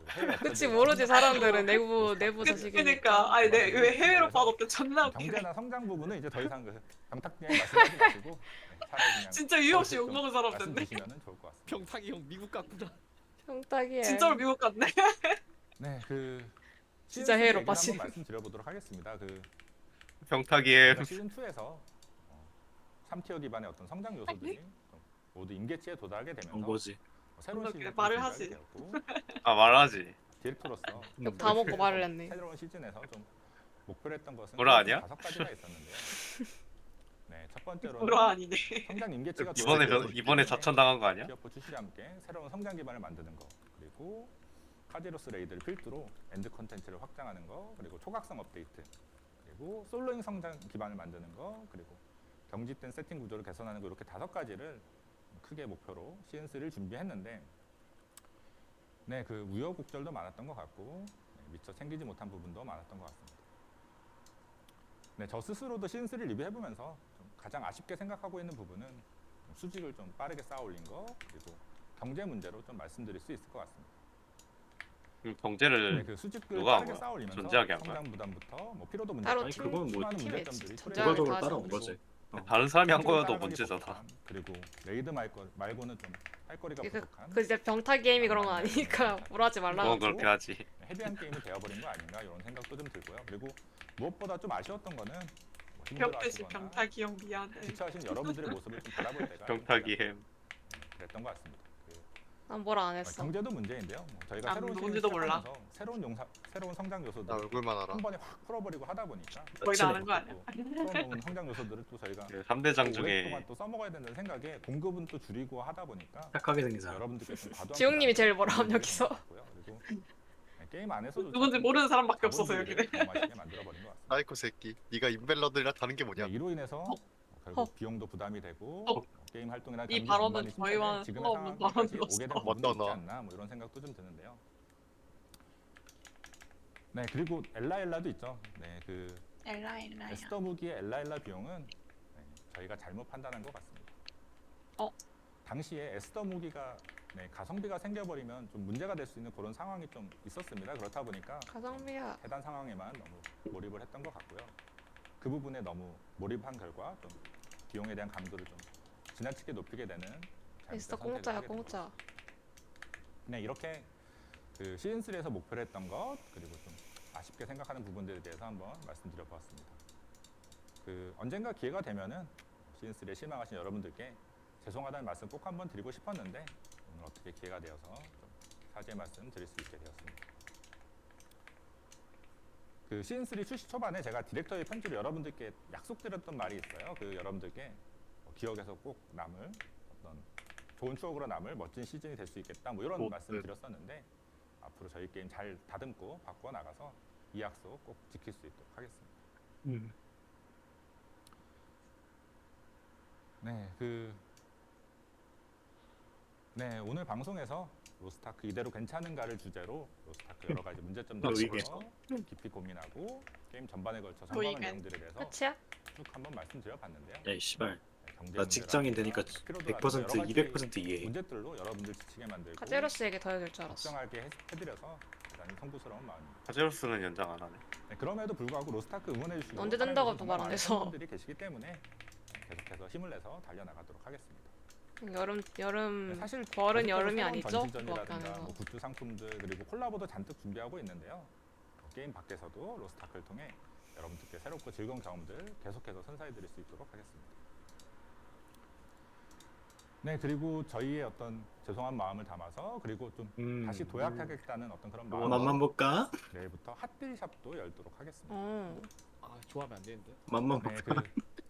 해외 그치 업체들과 모르지 사람들은 내부 자식이니까. 그니까 아니 내 왜 해외로 빠졌대 존나 웃기네. 경제나 성장 부분은 이제 더 이상 그 병탁 팀장님 말씀하지 마시고 네, 차라리 그냥 진짜 이유 없이 좀 욕먹은 사람 말씀 됐네. 주시면은 좋을 것 같습니다. 병탁이 형 미국 갔구나. 평탁이에. 진짜로 미국 갔네. 네, 그 진짜 시즌 해외로 얘기를 빠지. 한번 말씀드려보도록 하겠습니다. 그 병탁이에 시즌 2에서 3티어 기반의 어떤 성장 요소들이 좀 모두 임계치에 도달하게 되면서 뭐지? 새로운 그렇게 시즌이 말을 준비하게 하지. 되었고 아 말하지. 디렉터로서 욕다 먹고 말을 했네. 새로운 시즌에서 좀 목표로 했던 것은 뭐라 하냐? 5가지가 있었는데요. 네, 첫 번째로는 불화 아니네. 성장 임계치가 이번에 도달되고 이번에 있기 때문에 자천당한 거 아니야? 기업부 출시와 함께 새로운 성장 기반을 만드는 거 그리고 카지로스 레이드를 필두로 엔드 컨텐츠를 확장하는 거 그리고 초각성 업데이트 그리고 솔로잉 성장 기반을 만드는 거 그리고 경직된 세팅 구조를 개선하는 거 이렇게 5가지를 크게 목표로 시즌3를 준비했는데 네, 그 우여곡절도 많았던 것 같고 미처 챙기지 못한 부분도 많았던 것 같습니다. 네, 저 스스로도 시즌3를 리뷰해보면서 좀 가장 아쉽게 생각하고 있는 부분은 좀 수직을 좀 빠르게 쌓아 올린 거 그리고 경제 문제로 좀 말씀드릴 수 있을 것 같습니다. 네, 경제를 그 수직을 누가 한 빠르게 거야? 쌓아 올리면서 존재하게 한 거야? 성장 부담부터 뭐 피로도 문제 따로 아니, 그건 뭐 수많은 팀에 문제점들이 전자를 결과적으로 다 따라온 하죠. 거지. 다른 사람이 한 수직을 거여도 따라가기 문제잖아. 부족한, 그리고 레이드 말고는 좀 할 거리가 그, 부족한 그 이제 병탁 게임이 그런 건 아니니까 뭐라지 말라. 그건 그렇게 하지. 헤비한 게임이 되어버린 거 아닌가 이런 생각도 좀 들고요. 그리고 무엇보다 좀 아쉬웠던 거는 뭐 벽대시 힘들어하시거나 병탁이 형 미안해. 지쳐하신 여러분들의 모습을 좀 바라볼 때가 병탁이 햄. 그랬던 것 같습니다. 난 뭐라 안 했어. 경제도 문제인데요. 뭐 저희가 아, 새로운 누군지도 시즌을 몰라. 시작하면서 새로운 성장 요소들 나 얼굴만 알아. 한 번에 확 풀어버리고 하다 보니까 거의 다 아는 거 아니야? 풀어놓은 성장 요소들을 또 저희가 3대장 중에 오랫동안 또 써먹어야 된다는 생각에 공급은 또 줄이고 하다 보니까 착하게 생긴 사람. 여러분들께 좀 과도한 지웅님이 제일 뭐라 함, 부담을 여기서. 드리는 것 같고요. 그리고 네, 게임 안에서도 누군지 모르는 사람밖에 없어서 자본주의를 여기는. 경험하시게 만들어버린 것 같습니다. 사이코 새끼. 네가 인벨러들이랑 다른 게 뭐냐? 네, 이로 인해서 결국 비용도 부담이 되고 게임 활동이나 이 경기 발언은 전반이 저희와는 침체된 지금의 상관없는 상황까지 발언이었어. 오게 된 맞다, 부분이 있지 나. 않나 뭐 이런 생각도 좀 드는데요. 네, 그리고 엘라엘라도 있죠. 네, 그 엘라엘라야. 에스더 무기의 엘라엘라 비용은 네, 저희가 잘못 판단한 것 같습니다. 당시에 에스더 무기가 네, 가성비가 생겨버리면 좀 문제가 될 수 있는 그런 상황이 좀 있었습니다. 그렇다 보니까 가성비야. 해당 상황에만 너무 몰입을 했던 것 같고요. 그 부분에 너무 몰입한 결과 좀 비용에 대한 강도를 좀 지나치게 높이게 되는 잘못된 에스더 선택을 공짜야 하게 된 공짜. 거죠. 네, 이렇게 그 시즌 3에서 목표로 했던 것 그리고 좀 아쉽게 생각하는 부분들에 대해서 한번 말씀드려 보았습니다. 그 언젠가 기회가 되면은 시즌 3에 실망하신 여러분들께 죄송하다는 말씀 꼭 한번 드리고 싶었는데 오늘 어떻게 기회가 되어서 좀 사죄의 말씀 드릴 수 있게 되었습니다. 그 시즌3 출시 초반에 제가 디렉터의 편지로 여러분들께 약속드렸던 말이 있어요. 그 여러분들께 기억에서 꼭 남을 어떤 좋은 추억으로 남을 멋진 시즌이 될 수 있겠다 뭐 이런 말씀을 드렸었는데 앞으로 저희 게임 잘 다듬고 바꿔 나가서 이 약속 꼭 지킬 수 있도록 하겠습니다. 네, 오늘 방송에서 로스타크 이대로 괜찮은가를 주제로 로스타크 여러 가지 문제점들에 대해서 깊이 고민하고 게임 전반에 걸쳐 점검한 의견. 내용들에 대해서 끝이야? 쭉 한번 말씀드려봤는데요. 야이 씨발. 경제 나 직장인 되니까 문제라든가 필요도 100% 여러 가지 200% 이해해. 문제들로 여러분들 지치게 만들고 카제로스에게 더 해야 될 줄 알았어. 걱정하게 해드려서 대단히 성부스러운 마음입니다. 카제로스는 연장 안 하네. 네, 그럼에도 불구하고 로스타크 응원해 주시고 언제 된다고 또 말 안 해서. 분들이 계시기 때문에 계속해서 힘을 내서 달려나가도록 하겠습니다. 여름 사실 벌은 계속해서 여름이 새로운 아니죠? 전시전이라든가 그거까지는. 뭐 굿즈 상품들 그리고 콜라보도 잔뜩 준비하고 있는데요. 게임 밖에서도 로스타크를 통해 여러분들께 새롭고 즐거운 경험들 계속해서 선사해드릴 수 있도록 하겠습니다. 네, 그리고 저희의 어떤 죄송한 마음을 담아서 그리고 좀 다시 도약하겠다는 어떤 그런 마음으로 맛만 볼까? 내일부터 핫딜샵도 열도록 하겠습니다. 아 좋아하면 안 되는데. 맛만 네, 볼까?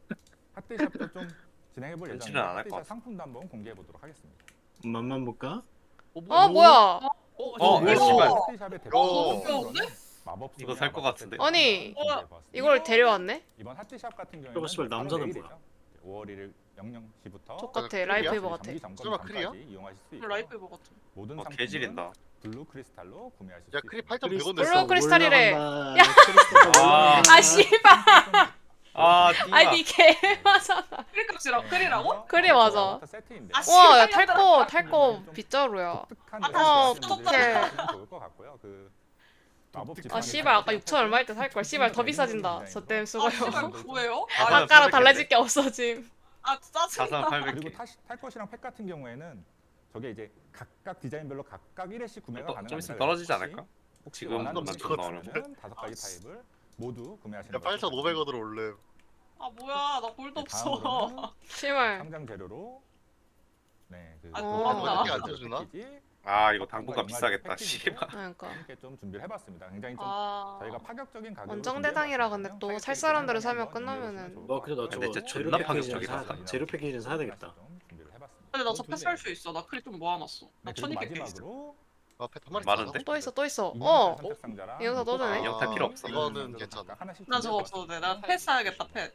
그 핫딜샵도 좀 진행해볼 변신은 예정인데 안할것 핫딜샵 같아. 상품도 한번 공개해 보도록 하겠습니다. 맛만 볼까? 뭐야? 야, 씨발. 핫딜샵의 어. 대표 마법 이거 살것 같은데? 아니, 이걸 데려왔네? 이번 핫딜샵 같은 경우에는 저거 씨발 남자는 바로 내일이죠. 5월 1일 00시부터 똑같아. 크리야? 라이프 이버 같아. 설마 크리야? 이용하실 수 있고 라이프 이버 같은. 모든 어 상품은 개질인다. 블루 크리스탈로 구매하실 수 야 있습니다. 크리 8,100원 블루 냈어. 크리스탈이래. 야. 아. 아 씨발. 아, 아니 개 맞아. 크리값이라 크리라고? 그래, 맞아. 세트인데. 아, 와, 씨발, 탈거 빗자루야. 독특한 아, 제품 어떡해. 구매하시면 좋을 것 같고요. 그 마법 아 지팡이 씨발 아까 사이즈 6천 얼마일 때 살 걸. 씨발 더 비싸진다. 저 때문에 아 쓰고요. 씨발 뭐예요? 아, 아, 아까랑 달라질 게 없어짐. 아 짜증나. 4,800개. 그리고 탈 것이랑 팩 같은 경우에는 저게 이제 각각 디자인별로 각각 1회씩 구매가 좀 가능합니다. 있으면 떨어지지 혹시 않을까? 혹시 지금 원하는 좀 제품 어려워. 있으면은 5가지 타입을 모두 구매하시는 야 8,500원으로 올래. 아 뭐야 나 볼도 없어. 다음으로는 씨발. 상장 재료로 그 아, 뭐 이렇게 안 쳐주나? 아, 이거 당분간 비싸겠다. 씨발. 그러니까. 함께 좀 준비를 해봤습니다. 굉장히 좀 아 저희가 파격적인 가격으로 원정 대상이라 근데 또 살 사람들을 사면 끝나면은. 너 그래도 나 근데 저거 진짜 재료 존나 패키지는 파격적이다. 사야 재료 패키지는 사야 되겠다. 준비를 해봤습니다. 근데 나 저패 살 수 있어. 나 크리 좀 모아놨어. 나 네, 그리고 1200개 있어. 마지막으로 앞에 한 마리 많은데? 또 있어 또 있어. 이용자 선택 상자랑 이용사 또 되네. 인형 탈 필요 없어. 이거는 괜찮아. 하나씩 난 저거 준비해봤습니다. 없어도 돼. 나 펫 사야겠다 펫.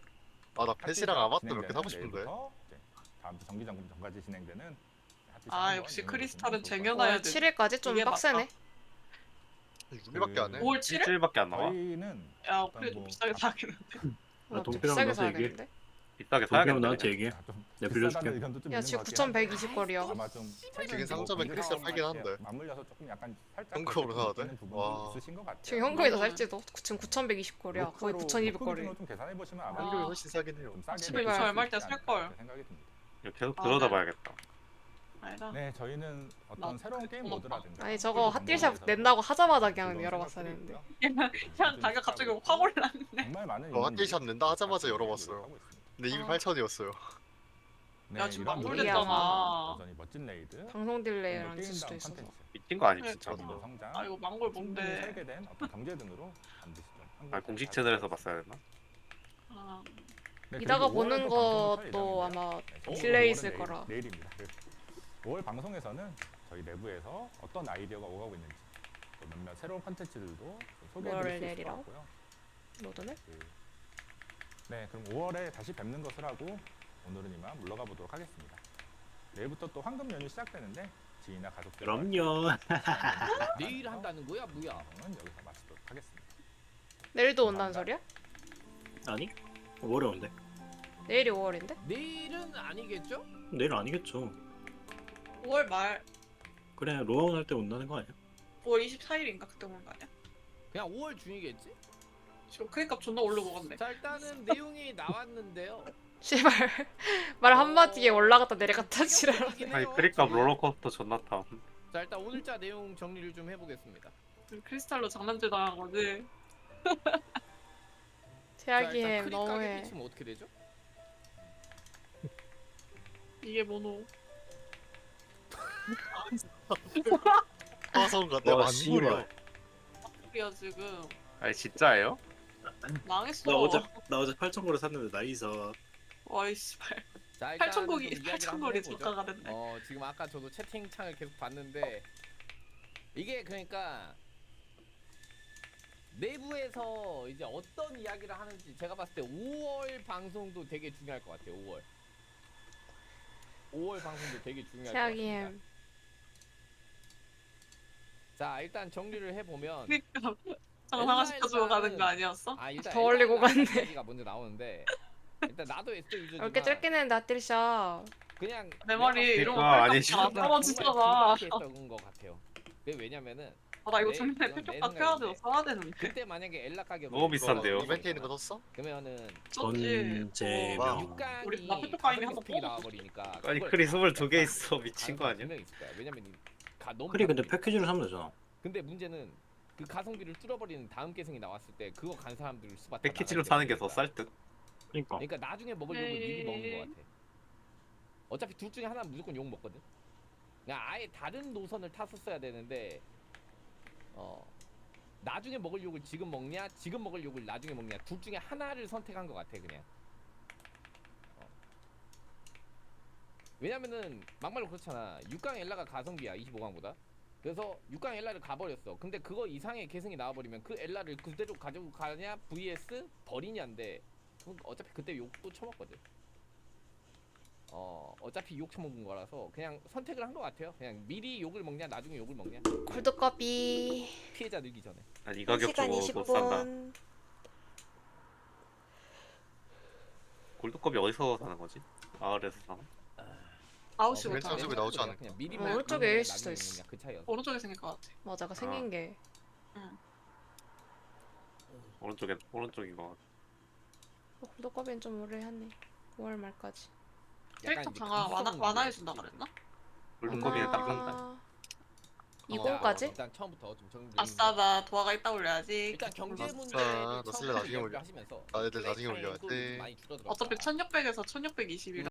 아 나 펫이랑 아바타 몇 개 사고 싶은데. 내일부터 이제 다음 주 정기 점검 전까지 진행되는 핫딜샵 아 한번 역시 이용해 크리스탈은 보시면 좋을 것 쟁여놔야 5월 돼. 7일까지 좀 이게 빡세네. 6일밖에 안 해. 5월 7일? 일주일밖에 안 나와. 저희는 야 크리 좀 비싸게 사겠는데. 나 돈 좀 필요하면 비싸게 나한테 얘기해. 사야겠는데? 비싸게 돈 필요하면 사야겠네. 나한테 얘기해. 좀 내가 빌려줄게. 비싸다는 의견도 좀 야 있는 지금 것 같긴 한데 9,120거리야. 아마 좀 지금 상점에 크리스탈 팔긴 한데. 맞물려서 조금 약간 살짝 현금으로 사야 돼? 되는 부분이 와. 있으신 것 같아요. 지금 현금에서 살지도 지금 9,120거리야. 거의 9,200거리. 기준으로 좀 계산해 보시면 아마 현금이 훨씬 싸긴 해요. 좀 싸게 집에 느끼실 수 얼마일 때 있지 살 않을까 걸. 그렇게 생각이 듭니다. 이거 계속 아, 들여다봐야겠다. 아니다. 네, 저희는 어떤 나 새로운 게임 고맙다. 모드라든가 아니 저거 핫딜샵 낸다고 하자마자 그냥 열어봤어야 되는데. 그냥 가격 갑자기 확 올랐네. 정말 많은 핫딜샵 낸다 하자마자 열어봤어요. 근데 이미 아. 8,000이었어요. 야, 지금 이런 막걸리잖아. 여전히 멋진 레이드 방송 딜레이랑 게임 있을 수도 다운 있어서. 콘텐츠, 미친 거 아니 그래, 진짜. 저도. 성장, 아 이거 망골 충분히 뭔데? 설계된 어떤 경제 등으로 반드시 좀 아, 한국에 공식 잘 채널에서 부탁드립니다. 봤어야 되나? 아, 네, 이따가 그리고 5월에 보는 또 방송을 켤 것도 예정인데요. 아마 네, 딜레이 5월은 있을 거라. 내일입니다. 5월 방송에서는 저희 내부에서 어떤 아이디어가 오가고 있는지 또 몇몇 새로운 컨텐츠들도 소개해드릴 5월 수 있을 것 내일이라고? 같고요. 뭐더네? 네, 그럼 5월에 다시 뵙는 것을 하고 오늘은 이만 물러가 보도록 하겠습니다. 내일부터 또 황금 연휴 시작되는데 지인이나 가족들 그럼요. 내일 한다는 거야 뭐야? 방송은 여기서 마치도록 하겠습니다. 내일도 온다는 소리야? 아니? 5월에 온대. 내일이 5월인데? 내일은 아니겠죠? 내일 아니겠죠. 5월 말 그래 로아운 할 때 온다는 거 아니야? 5월 24일인가 그때 오는 거 아니야? 그냥 5월 중이겠지? 지금 크리값 존나 오르고 갔네. 자 일단은 내용이 나왔는데요. 씨발 말 한마디에 올라갔다 내려갔다 지랄. 아니 크리값 롤러코스터 존나 탐. 자 일단 오늘자 내용 정리를 좀 해보겠습니다. 크리스탈로 장난질 당한 거지. 최악이 자, 해 일단 크리 너무해. 가격이 지금 어떻게 되죠? 이게 뭐노? 화성가 내가 와, 맞는 씨발. 소리야. 우리야 지금 아니 진짜예요? 망했어. 나 어제 8,000골을 샀는데 나이사. 와이 씨발. 자, 일단은 좀 8,000골이 이야기를 8,000골이 한번 해보죠. 저가가 됐네. 지금 아까 저도 채팅창을 계속 봤는데 이게 그러니까 내부에서 이제 어떤 이야기를 하는지 제가 봤을 때 5월 방송도 되게 중요할 것 같아요. 5월 방송도 되게 중요할 것 최악이에요. 같습니다. 자, 일단 정리를 해보면 그러니까 장상화시켜주고 가는 거 아니었어? 일단 더 올리고 갔네. 얘기가 먼저 나오는데 일단 나도 S 유저지만 이렇게 짧게 내는 나들샷. 그냥 내 말이 내가 이런 거 그거 빨리 아니죠. 안 떨어지잖아. 했던 것 같아요. 왜냐면은 나 이거 내- 정말 이건 내 필요가 켜야 돼. 생각인데. 써야 되는데. 그때 만약에 엘라 가격 너무 비싼데요. 이벤트 있는 거 썼어? 그러면은 전제명. 와. 우리 나 6강이 페토 가입이 한번 스픽이 뽑았어. 나와버리니까 아니 그걸 크리 다 22개 있어 미친 거 아니야? 분명히 있을 거야. 왜냐면 너무 크리 근데 가성비니까. 패키지로 사면 되잖아. 근데 문제는 그 가성비를 뚫어버리는 다음 계승이 나왔을 때 그거 간 사람들 수바 다 패키지로 나가게 사는 게 되니까. 더 쌀 듯. 그러니까. 그러니까 나중에 먹을 욕을 미리 먹는 것 같아. 어차피 둘 중에 하나는 무조건 욕 먹거든. 그냥 아예 다른 노선을 탔었어야 되는데 나중에 먹을 욕을 지금 먹냐, 지금 먹을 욕을 나중에 먹냐, 둘 중에 하나를 선택한 것 같아 그냥. 왜냐면은 막말로 그렇잖아. 6강 엘라가 가성비야 25강보다. 그래서 6강 엘라를 가버렸어. 근데 그거 이상의 계승이 나와버리면 그 엘라를 그대로 가지고 가냐 vs 버리냐인데 그럼 어차피 그때 욕도 처먹거든. 어차피 욕 처먹은 거라서 그냥 선택을 한 것 같아요. 그냥 미리 욕을 먹냐 나중에 욕을 먹냐. 콜드커피. 피해자 늘기 전에. 난 이 가격 1시간 주고 못 산다. 20분. 골드컵이 어디서 사는 거지? 마을에서 사나? 아웃시부터. 왼쪽 쪽에 나오지 않을까? 그냥 미리 오른쪽에 먹냐, 일수도 나중에 있어. 먹냐, 그 차이였어. 오른쪽에 생길 것 같아. 맞아, 그 생긴 게. 오른쪽인 거 같아. 콜드커피는 좀 오래 하네. 5월 말까지. 약간 캐릭터 이제 강화 감성 완화해준다 느낌이 그랬나? 골드컵이는 딱 아마 한다. 20까지? 일단 처음부터 좀 정리. 아싸 나 도화가 있다 올려야지. 일단 경제 문제 나 쓸래 나중에 올려. 하시면서 나 애들 나중에 플레이 올려야 타임도 돼. 많이 줄어들었다. 어차피 1600에서 1620이라